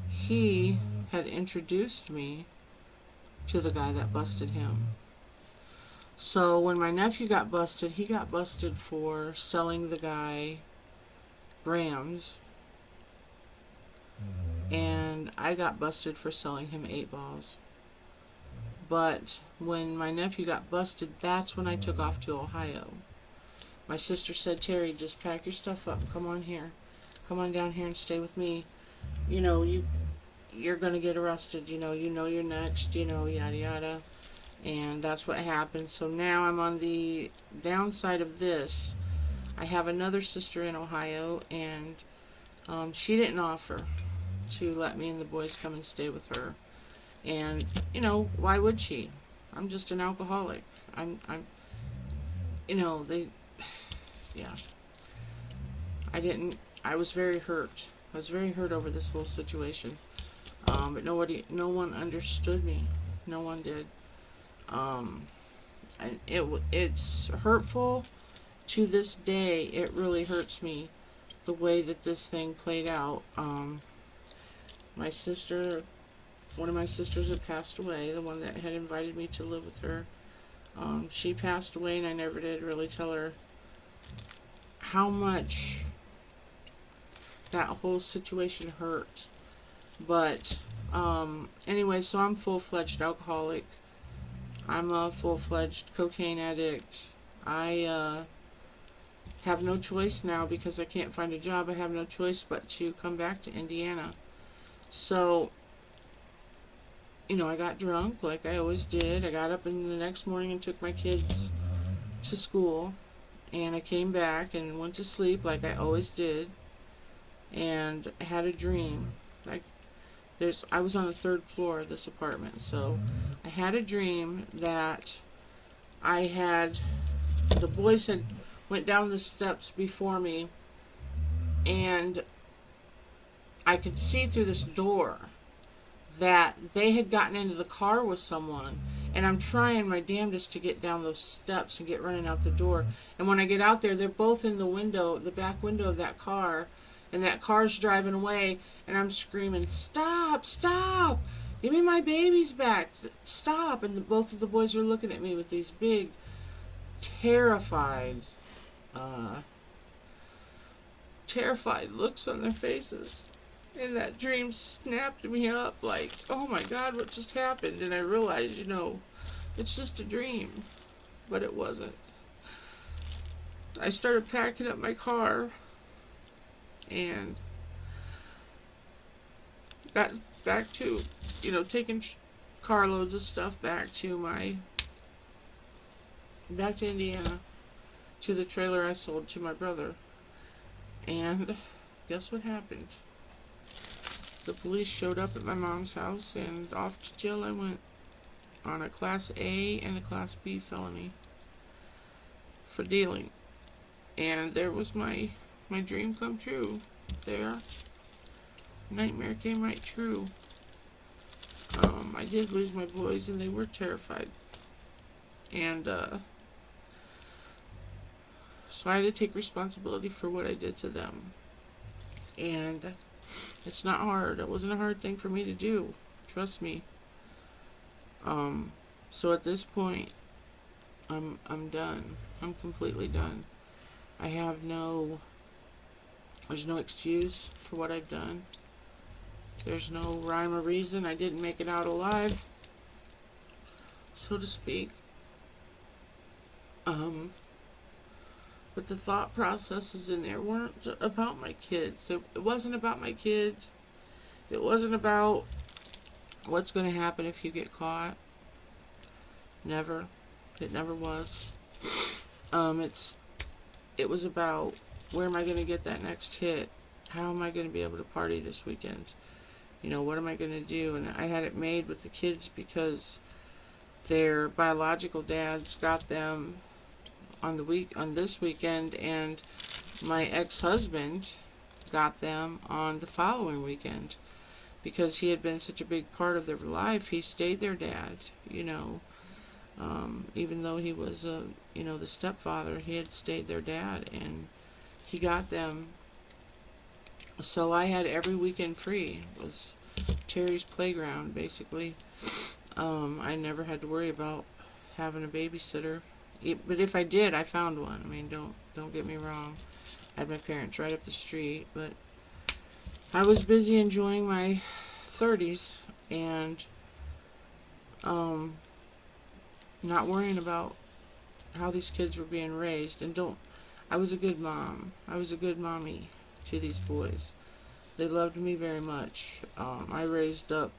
Speaker 1: he had introduced me to the guy that busted him. So when my nephew got busted, he got busted for selling the guy grams, and I got busted for selling him 8 balls. But when my nephew got busted, that's when I took off to Ohio. My sister said, Terry, just pack your stuff up. Come on here. Come on down here and stay with me. You're going to get arrested. You're next, yada yada. And that's what happened. So now I'm on the downside of this. I have another sister in Ohio, and she didn't offer to let me and the boys come and stay with her. And, why would she? I'm just an alcoholic. Yeah. I was very hurt. I was very hurt over this whole situation. But no one understood me. No one did. And it's hurtful to this day. It really hurts me the way that this thing played out. My sister, one of my sisters had passed away, the one that had invited me to live with her. She passed away, and I never did really tell her how much that whole situation hurt. But anyway, so I'm full-fledged alcoholic. I'm a full-fledged cocaine addict. I have no choice now because I can't find a job. I have no choice but to come back to Indiana. So, I got drunk like I always did. I got up in the next morning and took my kids to school. And I came back and went to sleep like I always did. And I had a dream. I was on the 3rd floor of this apartment, so I had a dream that the boys had went down the steps before me, and I could see through this door that they had gotten into the car with someone, and I'm trying my damnedest to get down those steps and get running out the door. And when I get out there, they're both in the window, the back window of that car, and that car's driving away, and I'm screaming, "Stop! Stop! Give me my babies back! Stop!" And both of the boys are looking at me with these big, terrified, uh, terrified looks on their faces. And that dream snapped me up like, oh my God, what just happened? And I realized, it's just a dream. But it wasn't. I started packing up my car and got back to, taking carloads of stuff back to Indiana, to the trailer I sold to my brother. And guess what happened? The police showed up at my mom's house, and off to jail I went on a Class A and a Class B felony for dealing. And there was my dream come true. There. Nightmare came right true. I did lose my boys, and they were terrified. And, so I had to take responsibility for what I did to them. And it's not hard. It wasn't a hard thing for me to do. Trust me. So at this point, I'm done. I'm completely done. There's no excuse for what I've done. There's no rhyme or reason. I didn't make it out alive, so to speak. But the thought processes in there weren't about my kids. It wasn't about my kids. It wasn't about what's going to happen if you get caught. Never. It never was. It was about, where am I going to get that next hit? How am I going to be able to party this weekend? What am I going to do? And I had it made with the kids because their biological dads got them on this weekend, and my ex-husband got them on the following weekend because he had been such a big part of their life. He stayed their dad, even though he was the stepfather. He had stayed their dad, and he got them. So I had every weekend free. It was Terry's playground, basically. I never had to worry about having a babysitter. But if I did, I found one. I mean, don't get me wrong. I had my parents right up the street, but I was busy enjoying my 30s and not worrying about how these kids were being raised. And I was a good mom. I was a good mommy to these boys. They loved me very much. I raised up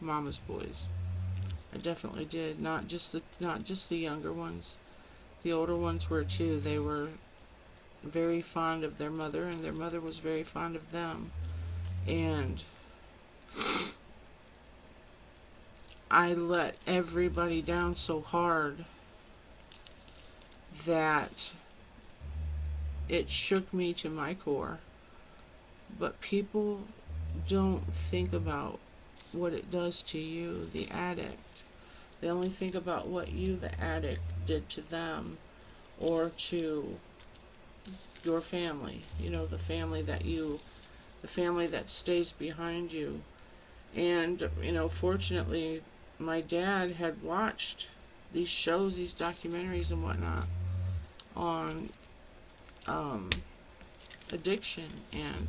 Speaker 1: mama's boys. I definitely did. Not just the younger ones. The older ones were too. They were very fond of their mother, and their mother was very fond of them. And I let everybody down so hard that it shook me to my core. But people don't think about what it does to you, the addict. They only think about what you, the addict, did to them or to your family. The family that stays behind you. And, fortunately, my dad had watched these shows, these documentaries and whatnot on addiction and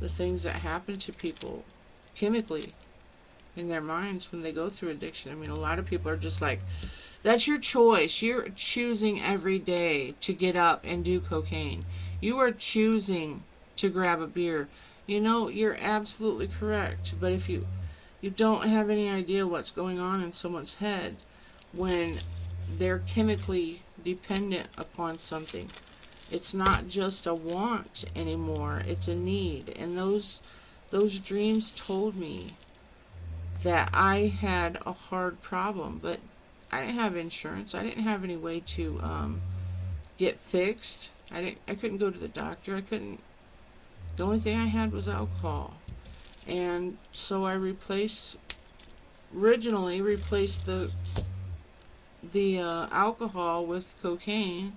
Speaker 1: the things that happen to people chemically in their minds when they go through addiction. I mean, a lot of people are just like, that's your choice. You're choosing every day to get up and do cocaine. You are choosing to grab a beer. You're absolutely correct. But if you don't have any idea what's going on in someone's head when they're chemically dependent upon something, it's not just a want anymore. It's a need. And those dreams told me that I had a hard problem, but I didn't have insurance. I didn't have any way to get fixed. I couldn't go to the doctor. The only thing I had was alcohol. And so I originally replaced the the alcohol with cocaine,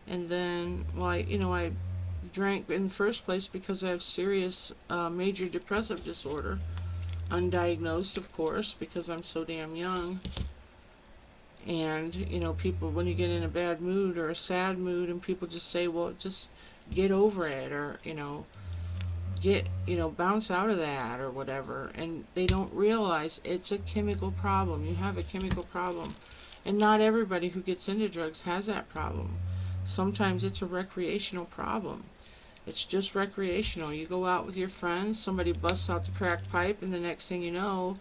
Speaker 1: and then, well, I drank in the first place because I have serious major depressive disorder, undiagnosed, of course, because I'm so damn young. And, people, when you get in a bad mood or a sad mood, and people just say, well, just get over it, or, bounce out of that, or whatever. And they don't realize it's a chemical problem. You have a chemical problem. And not everybody who gets into drugs has that problem. Sometimes it's a recreational problem. It's just recreational. You go out with your friends, somebody busts out the crack pipe, and the next thing you know,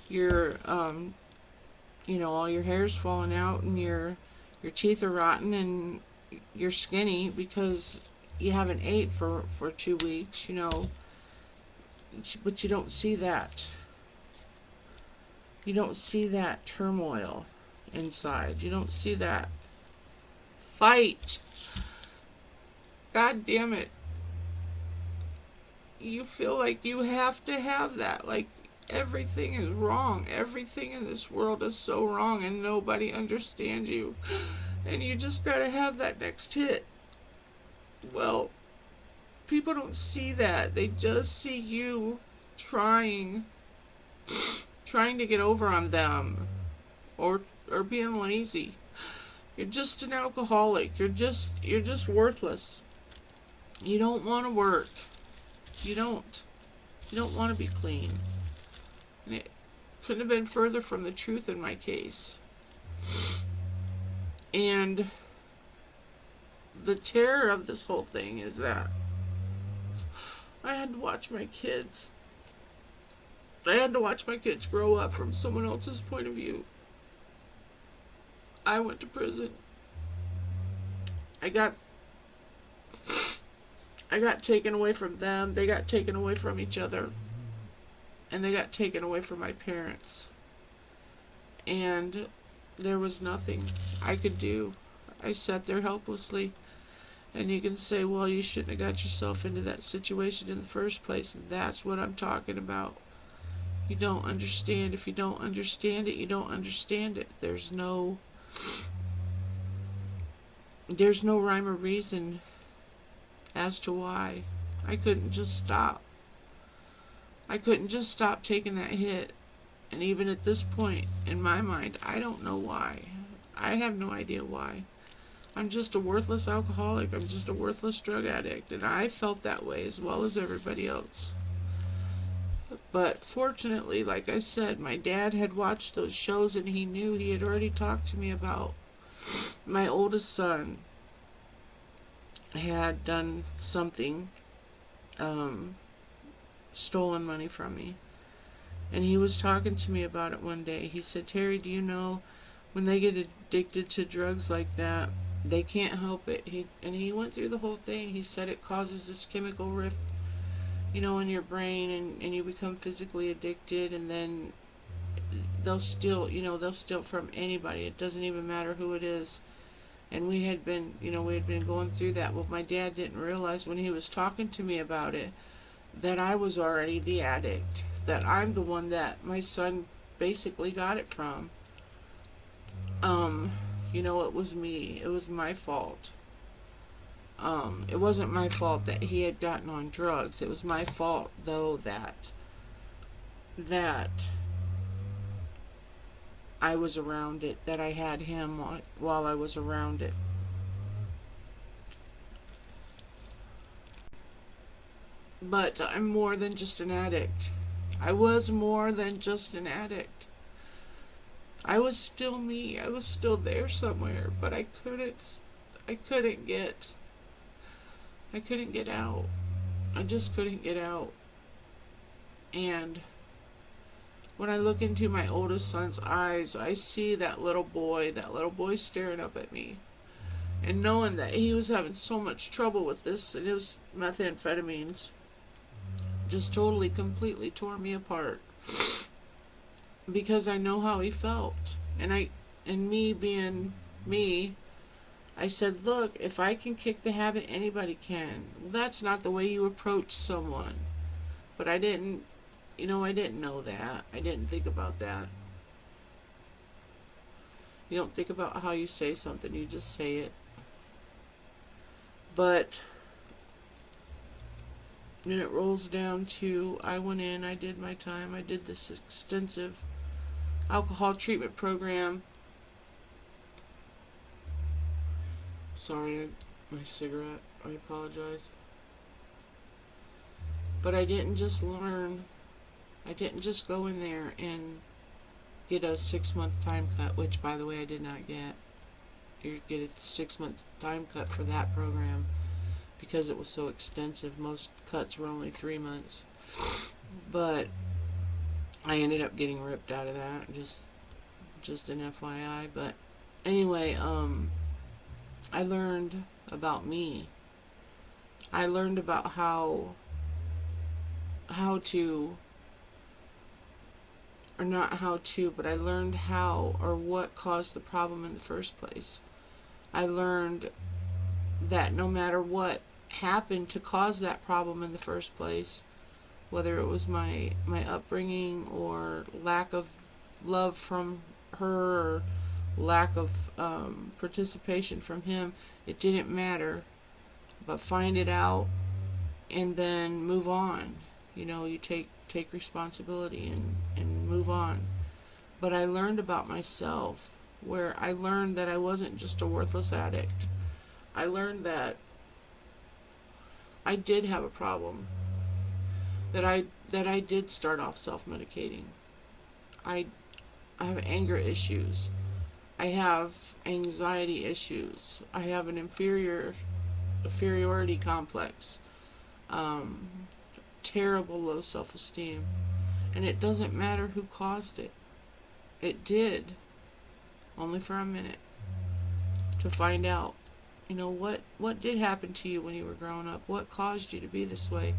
Speaker 1: you're, all your hair's falling out, and your teeth are rotten, and you're skinny because you haven't ate for 2 weeks, but you don't see that. You don't see that turmoil inside. You don't see that fight. God damn it. You feel like you have to have that. Like, everything is wrong. Everything in this world is so wrong, and nobody understands you. And you just gotta have that next hit. Well, people don't see that. They just see you trying to get over on them, or being lazy. You're just an alcoholic. You're just worthless. You don't want to work. You don't want to be clean. And it couldn't have been further from the truth in my case. And the terror of this whole thing is that I had to watch my kids. I had to watch my kids grow up from someone else's point of view. I went to prison. I got taken away from them. They got taken away from each other. And they got taken away from my parents. And there was nothing I could do. I sat there helplessly. And you can say, well, you shouldn't have got yourself into that situation in the first place. And that's what I'm talking about. You don't understand. If you don't understand it, you don't understand it. There's no rhyme or reason as to why. I couldn't just stop. I couldn't just stop taking that hit. And even at this point, in my mind, I don't know why. I have no idea why. I'm just a worthless alcoholic. I'm just a worthless drug addict. And I felt that way as well as everybody else. But fortunately, like I said, my dad had watched those shows, and he knew. He had already talked to me about my oldest son had done something, stolen money from me. And he was talking to me about it one day. He said, Terry, do you know when they get addicted to drugs like that, they can't help it. He went through the whole thing. He said it causes this chemical rift, in your brain, and you become physically addicted, and then they'll steal from anybody. It doesn't even matter who it is. And we had been going through that. Well, my dad didn't realize when he was talking to me about it that I was already the addict, that I'm the one that my son basically got it from. It was me. It was my fault. It wasn't my fault that he had gotten on drugs. It was my fault, though, that I was around it, that I had him while I was around it. But I'm more than just an addict. I was more than just an addict. I was still me. I was still there somewhere, but I couldn't get out. I just couldn't get out. And when I look into my oldest son's eyes, I see that little boy staring up at me. And knowing that he was having so much trouble with this, and his methamphetamines just totally, completely tore me apart. Because I know how he felt. And me being me, I said, look, if I can kick the habit, anybody can. Well, that's not the way you approach someone. But I didn't know that. I didn't think about that. You don't think about how you say something, you just say it. But then it rolls down to, I went in, I did my time, I did this extensive alcohol treatment program. Sorry, my cigarette, I apologize. But I didn't just learn, I didn't just go in there and get a 6-month time cut, which, by the way, I did not get. You get a 6-month time cut for that program because it was so extensive. Most cuts were only 3 months. But I ended up getting ripped out of that, just an FYI. But anyway, I learned about me. I learned about how to, or not how to, but I learned how or what caused the problem in the first place. I learned that no matter what happened to cause that problem in the first place, whether it was my upbringing or lack of love from her or lack of participation from him, it didn't matter. But find it out and then move on. You take responsibility and move on. But I learned about myself, where I learned that I wasn't just a worthless addict. I learned that I did have a problem, that I did start off self-medicating. I have anger issues. I have anxiety issues. I have an inferiority complex. Terrible low self-esteem. And it doesn't matter who caused it. It did. Only for a minute. To find out, what did happen to you when you were growing up? What caused you to be this way?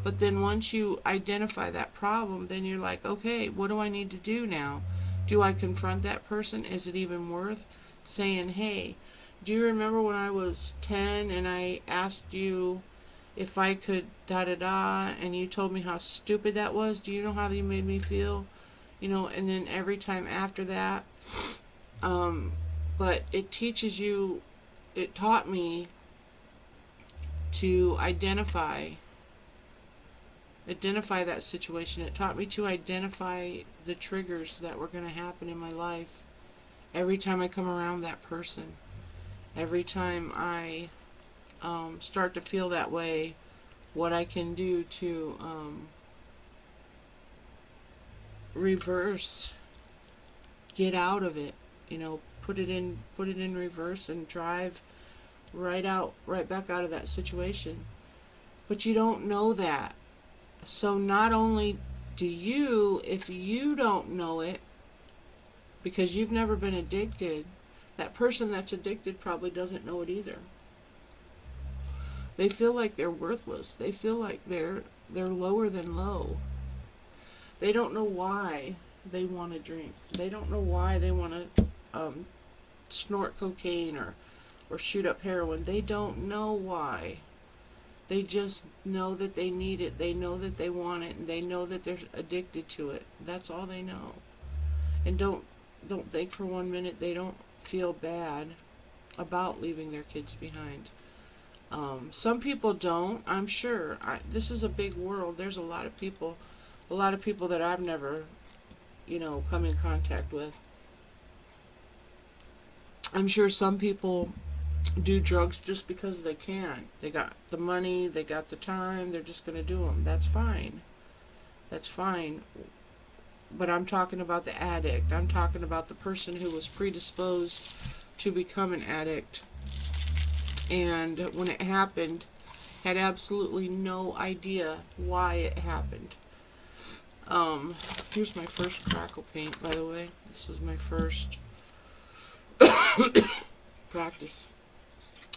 Speaker 1: But then once you identify that problem, then you're like, okay, what do I need to do now? Do I confront that person? Is it even worth saying, hey, do you remember when I was 10 and I asked you if I could da-da-da and you told me how stupid that was? Do you know how you made me feel? And then every time after that. But it taught me to identify that situation. It taught me to identify the triggers that were going to happen in my life every time I come around that person. Every time I start to feel that way, what I can do to reverse, get out of it, put it in reverse and drive right back out of that situation. But you don't know that. So not only do you, if you don't know it, because you've never been addicted, that person that's addicted probably doesn't know it either. They feel like they're worthless. They feel like they're lower than low. They don't know why they want to drink. They don't know why they want to snort cocaine or shoot up heroin. They don't know why. They just know that they need it. They know that they want it, and they know that they're addicted to it. That's all they know. And don't think for 1 minute they don't feel bad about leaving their kids behind. Some people don't, I'm sure. This is a big world. There's a lot of people that I've never, come in contact with. I'm sure some people do drugs just because they can. They got the money, they got the time, they're just going to do them. That's fine. That's fine. But I'm talking about the addict. I'm talking about the person who was predisposed to become an addict. And when it happened, had absolutely no idea why it happened. Here's my first crackle paint, by the way. This was my first practice.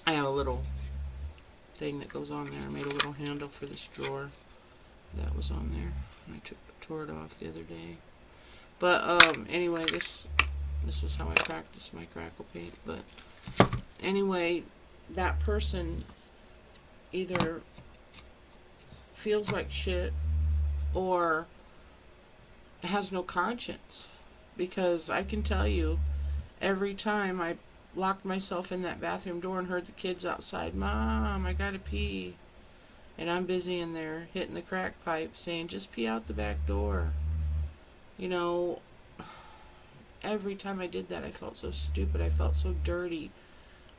Speaker 1: I have a little thing that goes on there. I made a little handle for this drawer that was on there. I tore it off the other day. But anyway, this was how I practiced my crackle paint. But anyway, that person either feels like shit or has no conscience. Because I can tell you, every time I locked myself in that bathroom door and heard the kids outside, "Mom, I gotta pee." And I'm busy in there hitting the crack pipe saying, "Just pee out the back door." You know, every time I did that, I felt so stupid. I felt so dirty.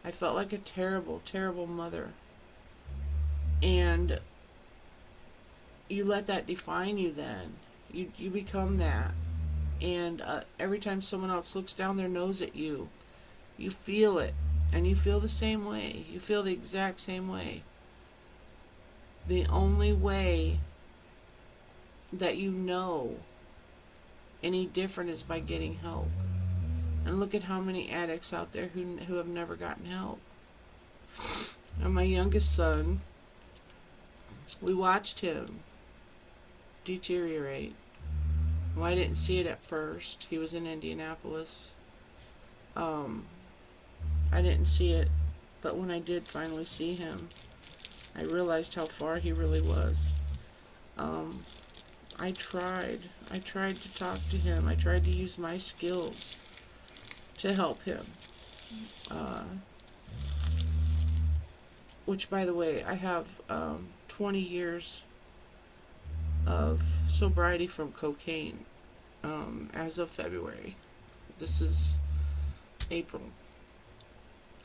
Speaker 1: I felt like a terrible, terrible mother. And you let that define you then. You become that. And every time someone else looks down their nose at you, you feel it. And you feel the same way. You feel the exact same way. The only way that you know any different is by getting help. And look at how many addicts out there who have never gotten help. And my youngest son, we watched him deteriorate. Well, I didn't see it at first. He was in Indianapolis. I didn't see it, but when I did finally see him, I realized how far he really was. I tried. I tried to talk to him. I tried to use my skills to help him. Which, by the way, I have 20 years of sobriety from cocaine as of February. This is April.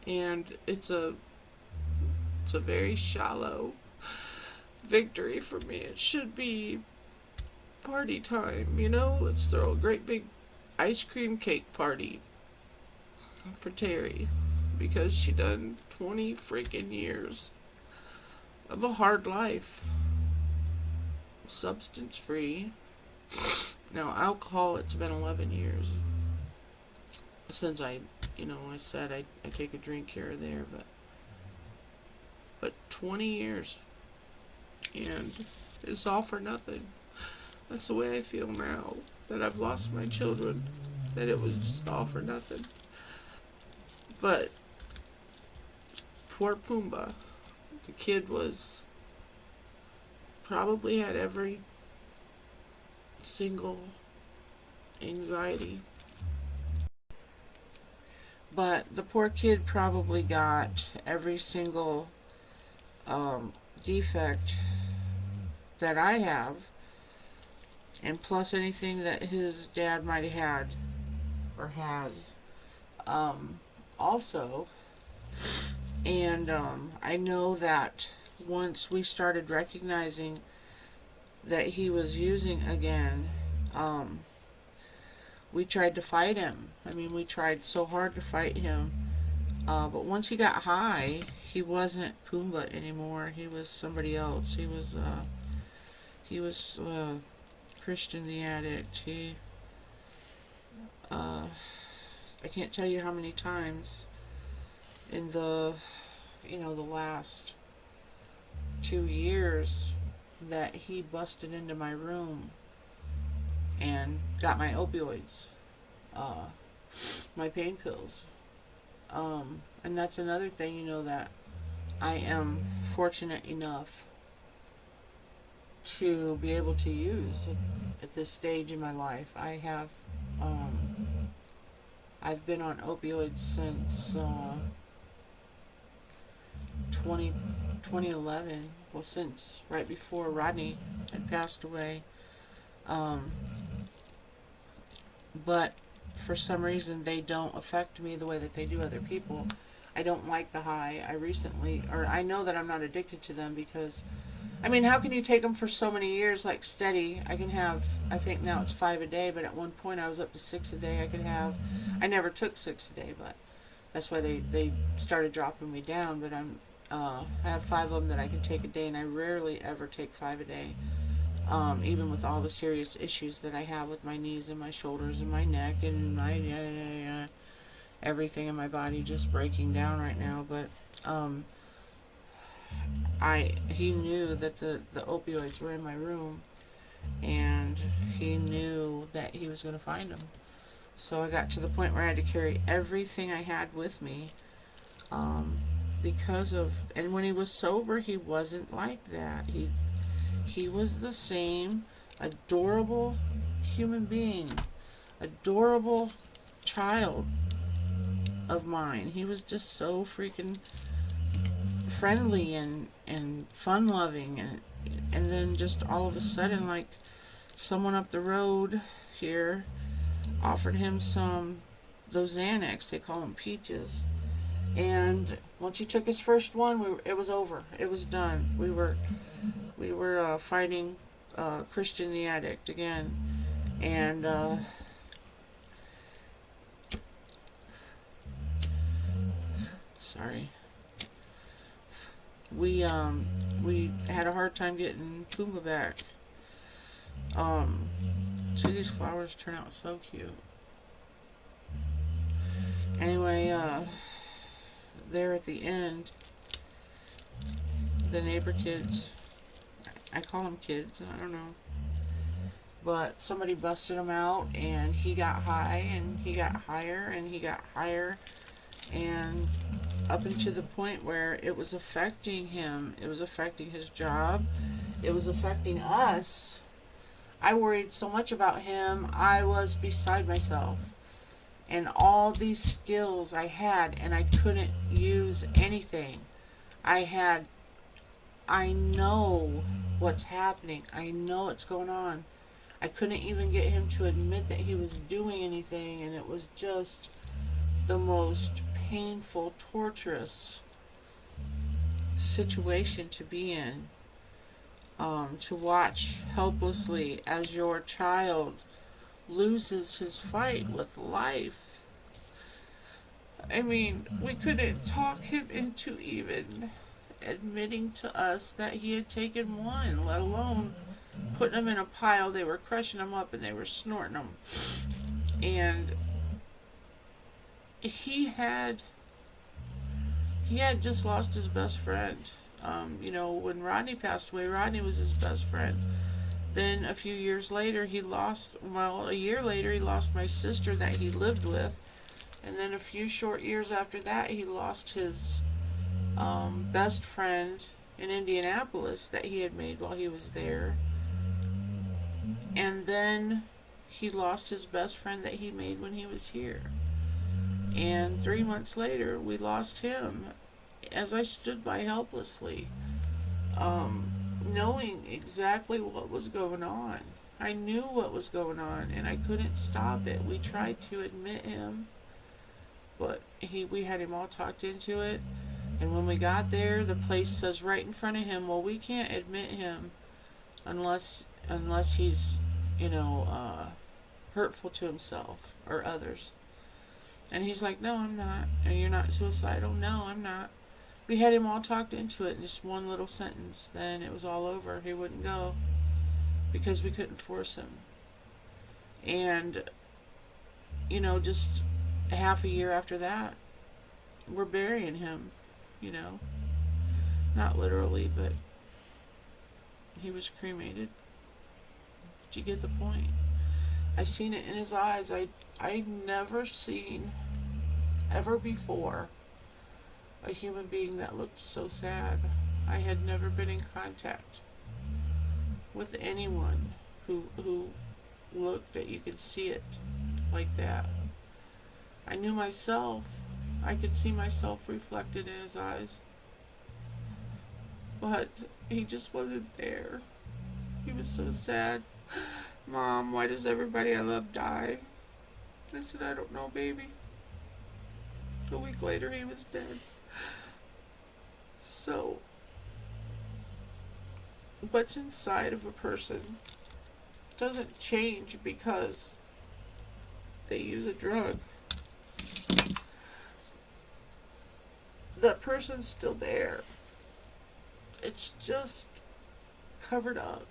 Speaker 1: And it's a very shallow victory for me. It should be party time, you know? Let's throw a great big ice cream cake party for Terry, because she done 20 freaking years of a hard life, substance free. Now alcohol, it's been 11 years since I said I take a drink here or there, but 20 years, and it's all for nothing. That's the way I feel now, that I've lost my children, that it was just all for nothing. But poor Pumbaa, the kid probably had every single anxiety. But the poor kid probably got every single defect that I have, and plus anything that his dad might have had or has also. And I know that once we started recognizing that he was using again, we tried to fight him. I mean, we tried so hard to fight him. But once he got high, he wasn't Pumbaa anymore. He was somebody else. He was Christian the addict. I can't tell you how many times in the last 2 years that he busted into my room and got my opioids, my pain pills. And that's another thing, that I am fortunate enough to be able to use at this stage in my life. I've been on opioids since 2011. Well, since right before Rodney had passed away. But for some reason they don't affect me the way that they do other people. I don't like the high. I know that I'm not addicted to them because, I mean, how can you take them for so many years, like steady? I can have, I think now it's 5 a day, but at one point I was up to 6 a day. I never took 6 a day, but that's why they started dropping me down. But I have 5 of them that I can take a day, and I rarely ever take 5 a day. Even with all the serious issues that I have with my knees and my shoulders and my neck and my everything in my body just breaking down right now. But he knew that the opioids were in my room, and he knew that he was going to find them. So I got to the point where I had to carry everything I had with me, and when he was sober, he wasn't like that. He was the same adorable human being, adorable child of mine. He was just so freaking friendly and fun loving, and then just all of a sudden, like, someone up the road here offered him some those Xanax. They call them peaches. And once he took his first one, it was over. It was done. We were fighting Christian the addict again, and sorry, we had a hard time getting Pumbaa back. Um, see, these flowers turn out so cute. Anyway, there at the end, the neighbor kids, I call them kids, I don't know, but somebody busted him out, and he got high, and he got higher, and he got higher, and up into the point where it was affecting him. It was affecting his job. It was affecting us. I worried so much about him, I was beside myself. And all these skills I had, and I couldn't use anything. I know what's happening. I know what's going on. I couldn't even get him to admit that he was doing anything, and it was just the most painful, torturous situation to be in. To watch helplessly as your child loses his fight with life. I mean, we couldn't talk him into even admitting to us that he had taken one, let alone putting them in a pile. They were crushing them up and they were snorting them. And he had just lost his best friend. When Rodney passed away, Rodney was his best friend. Then a year later, he lost my sister that he lived with. And then a few short years after that, he lost his best friend in Indianapolis that he had made while he was there. And then he lost his best friend that he made when he was here. And 3 months later, we lost him as I stood by helplessly, knowing exactly what was going on. I knew what was going on, and I couldn't stop it. We tried to admit him, but we had him all talked into it. And when we got there, the place says right in front of him, well, we can't admit him unless he's, hurtful to himself or others. And he's like, no, I'm not. And you're not suicidal? No, I'm not. We had him all talked into it in just one little sentence. Then it was all over. He wouldn't go because we couldn't force him. And, just half a year after that, we're burying him, Not literally, but he was cremated. Did you get the point? I seen it in his eyes. I'd never seen ever before a human being that looked so sad. I had never been in contact with anyone who looked that you could see it like that. I knew myself. I could see myself reflected in his eyes. But he just wasn't there. He was so sad. Mom, why does everybody I love die? I said, I don't know, baby. A week later, he was dead. So, what's inside of a person doesn't change because they use a drug. That person's still there. It's just covered up.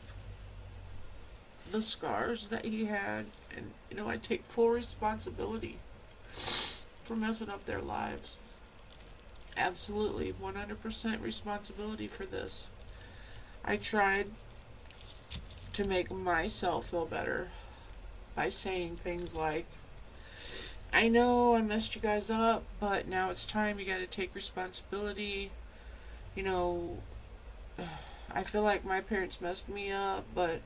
Speaker 1: The scars that he had, and I take full responsibility for messing up their lives. Absolutely, 100% responsibility for this. I tried to make myself feel better by saying things like, I know I messed you guys up, but now it's time, you gotta take responsibility. I feel like my parents messed me up, but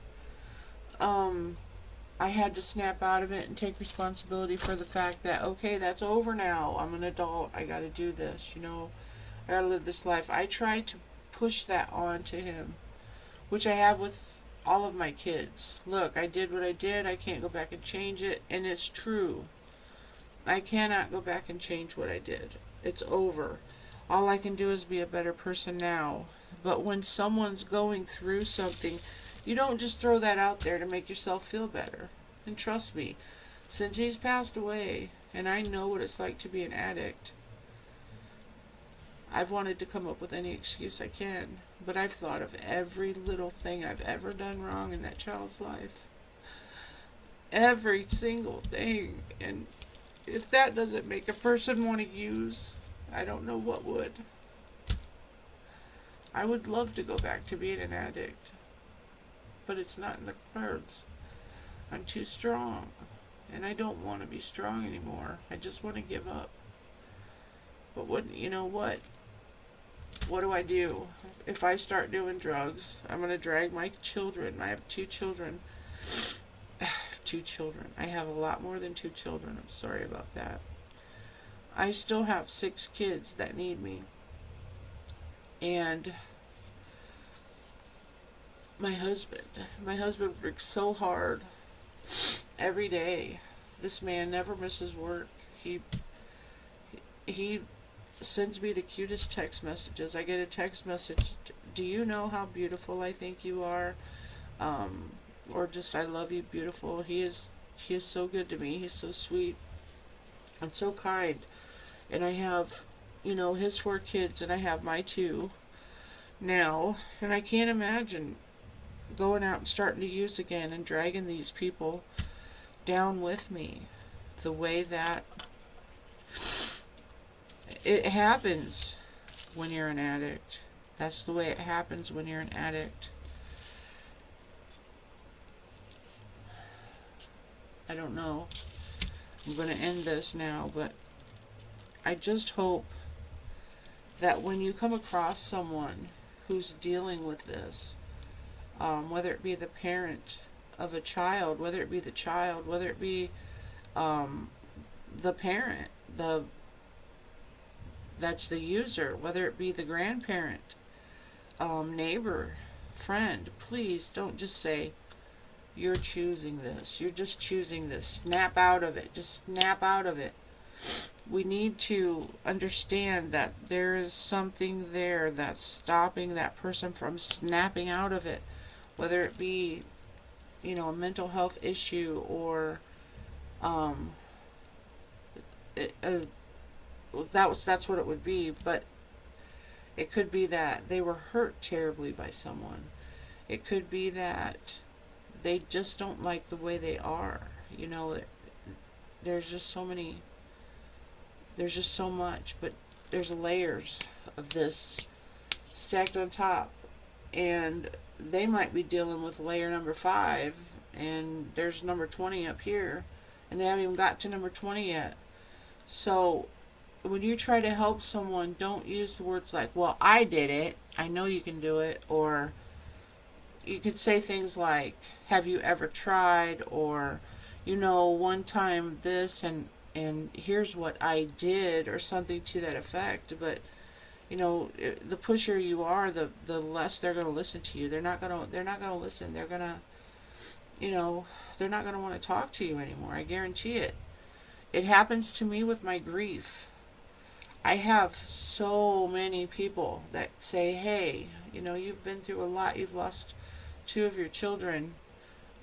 Speaker 1: I had to snap out of it and take responsibility for the fact that, okay, that's over now. I'm an adult. I got to do this, I got to live this life. I tried to push that on to him, which I have with all of my kids. Look, I did what I did. I can't go back and change it. And it's true. I cannot go back and change what I did. It's over. All I can do is be a better person now. But when someone's going through something, you don't just throw that out there to make yourself feel better. And trust me, since he's passed away, and I know what it's like to be an addict, I've wanted to come up with any excuse I can. But I've thought of every little thing I've ever done wrong in that child's life. Every single thing. And if that doesn't make a person want to use, I don't know what would. I would love to go back to being an addict, but it's not in the cards. I'm too strong, and I don't want to be strong anymore. I just want to give up. But you know what? What do I do? If I start doing drugs, I'm going to drag my children. I have 2 children. 2 children. I have a lot more than 2 children. I'm sorry about that. I still have 6 kids that need me. And my husband works so hard every day. This man never misses work. He sends me the cutest text messages. I get a text message, do you know how beautiful I think you are? Or just, I love you, beautiful. He is so good to me. He's so sweet and so kind. And I have, his 4 kids, and I have my 2 now. And I can't imagine going out and starting to use again and dragging these people down with me the way that it happens when you're an addict. That's the way it happens when you're an addict. I don't know. I'm going to end this now, but I just hope that when you come across someone who's dealing with this, whether it be the parent of a child, whether it be the child, whether it be the parent, that's the user, whether it be the grandparent, neighbor, friend, please don't just say, you're choosing this. You're just choosing this. Snap out of it. Just snap out of it. We need to understand that there is something there that's stopping that person from snapping out of it. Whether it be, a mental health issue or that's what it would be. But it could be that they were hurt terribly by someone. It could be that they just don't like the way they are. There's just so much, but there's layers of this stacked on top. And they might be dealing with layer number 5, and there's number 20 up here, and they haven't even got to number 20 yet. So when you try to help someone, don't use the words like, well, I did it, I know you can do it, or you could say things like, have you ever tried, or, one time this, and here's what I did, or something to that effect. But the pusher you are, the less they're going to listen to you. They're not going to listen. They're going to, they're not going to want to talk to you anymore. I guarantee it. It happens to me with my grief. I have so many people that say, hey, you've been through a lot. You've lost 2 of your children.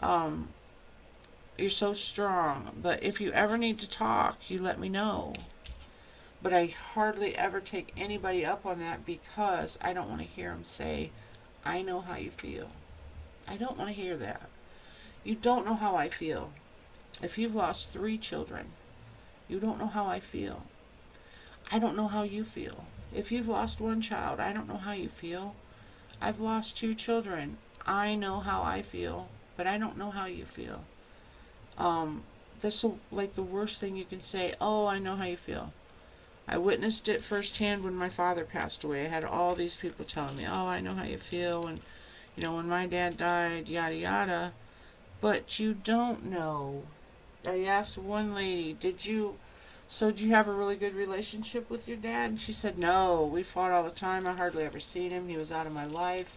Speaker 1: You're so strong. But if you ever need to talk, you let me know. But I hardly ever take anybody up on that because I don't want to hear them say, I know how you feel. I don't want to hear that. You don't know how I feel. If you've lost 3 children, you don't know how I feel. I don't know how you feel. If you've lost 1 child, I don't know how you feel. I've lost 2 children. I know how I feel, but I don't know how you feel. That's like the worst thing you can say. Oh, I know how you feel. I witnessed it firsthand when my father passed away. I had all these people telling me, oh, I know how you feel. And, when my dad died, yada, yada. But you don't know. I asked one lady, so do you have a really good relationship with your dad? And she said, no, we fought all the time. I hardly ever seen him. He was out of my life.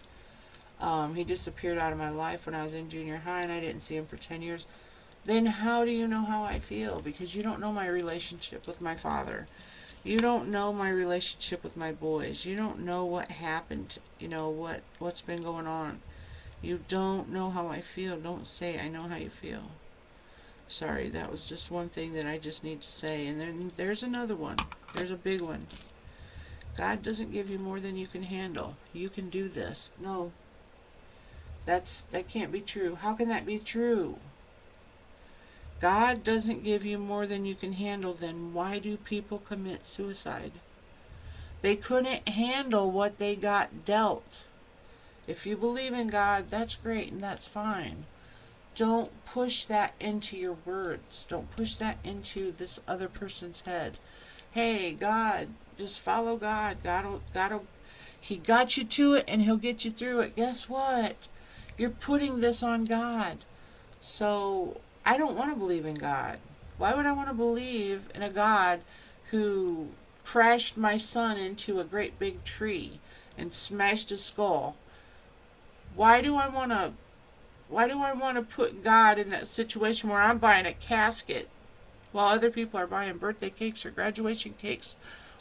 Speaker 1: He disappeared out of my life when I was in junior high, and I didn't see him for 10 years. Then how do you know how I feel? Because you don't know my relationship with my father. You don't know my relationship with my boys. You don't know what happened, what's been going on. You don't know how I feel. Don't say I know how you feel. Sorry, that was just one thing that I just need to say. And then there's another one. There's a big one. God doesn't give you more than you can handle. You can do this. No. That can't be true. How can that be true? God doesn't give you more than you can handle. Then why do people commit suicide? They couldn't handle what they got dealt. If you believe in God, that's great and that's fine. Don't push that into your words. Don't push that into this other person's head. Hey, God, just follow God. He got you to it and He'll get you through it. Guess what? You're putting this on God. So I don't want to believe in God. Why would I want to believe in a God who crashed my son into a great big tree and smashed his skull? Why do I want to put God in that situation where I'm buying a casket while other people are buying birthday cakes or graduation cakes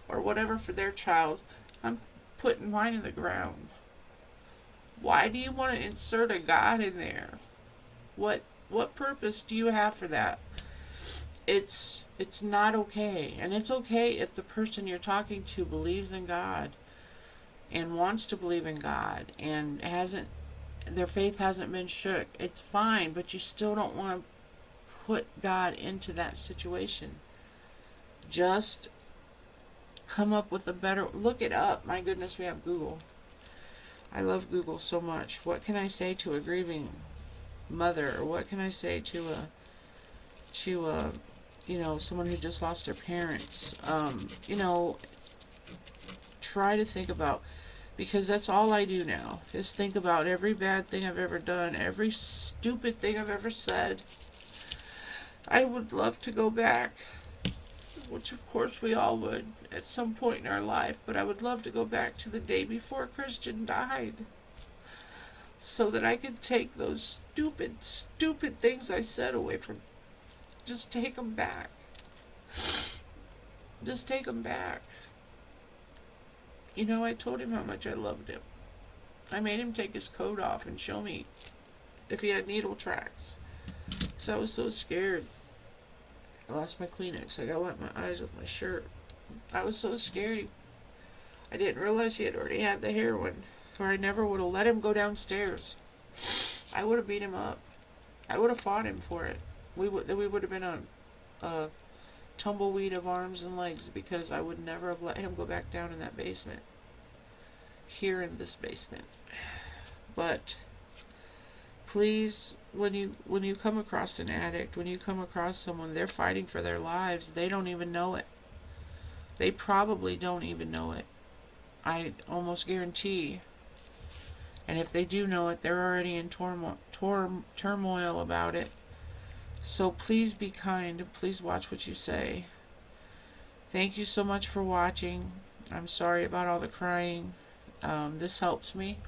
Speaker 1: or whatever for their child? I'm putting mine in the ground. Why do you want to insert a God in there? What purpose do you have for that? It's not okay. And it's okay if the person you're talking to believes in God and wants to believe in God and their faith hasn't been shook. It's fine, but you still don't want to put God into that situation. Just come up with a better, look it up. My goodness, we have Google. I love Google so much. What can I say to a grieving mother? Or what can I say to someone who just lost their parents? Try to think about, because that's all I do now, is think about every bad thing I've ever done, every stupid thing I've ever said. I would love to go back, which of course we all would at some point in our life, but I would love to go back to the day before Christian died so that I could take those stupid things I said away from. Just take them back. Just take them back. I told him how much I loved him. I made him take his coat off and show me if he had needle tracks. Because I was so scared. I lost my Kleenex. I got wet my eyes with my shirt. I was so scared. I didn't realize he had already had the heroin, or I never would have let him go downstairs. I would have beat him up. I would have fought him for it. We would have been a tumbleweed of arms and legs, because I would never have let him go back down in that basement. Here in this basement. But please, when you come across an addict, when you come across someone, they're fighting for their lives. They don't even know it. They probably don't even know it. I almost guarantee. And if they do know it, they're already in turmoil about it. So please be kind. Please watch what you say. Thank you so much for watching. I'm sorry about all the crying. This helps me.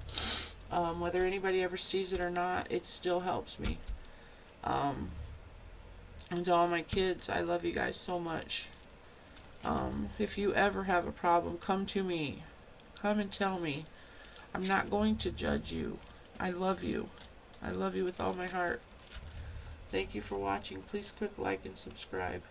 Speaker 1: Whether anybody ever sees it or not, it still helps me. And to all my kids, I love you guys so much. If you ever have a problem, come to me. Come and tell me. I'm not going to judge you. I love you. I love you with all my heart. Thank you for watching. Please click like and subscribe.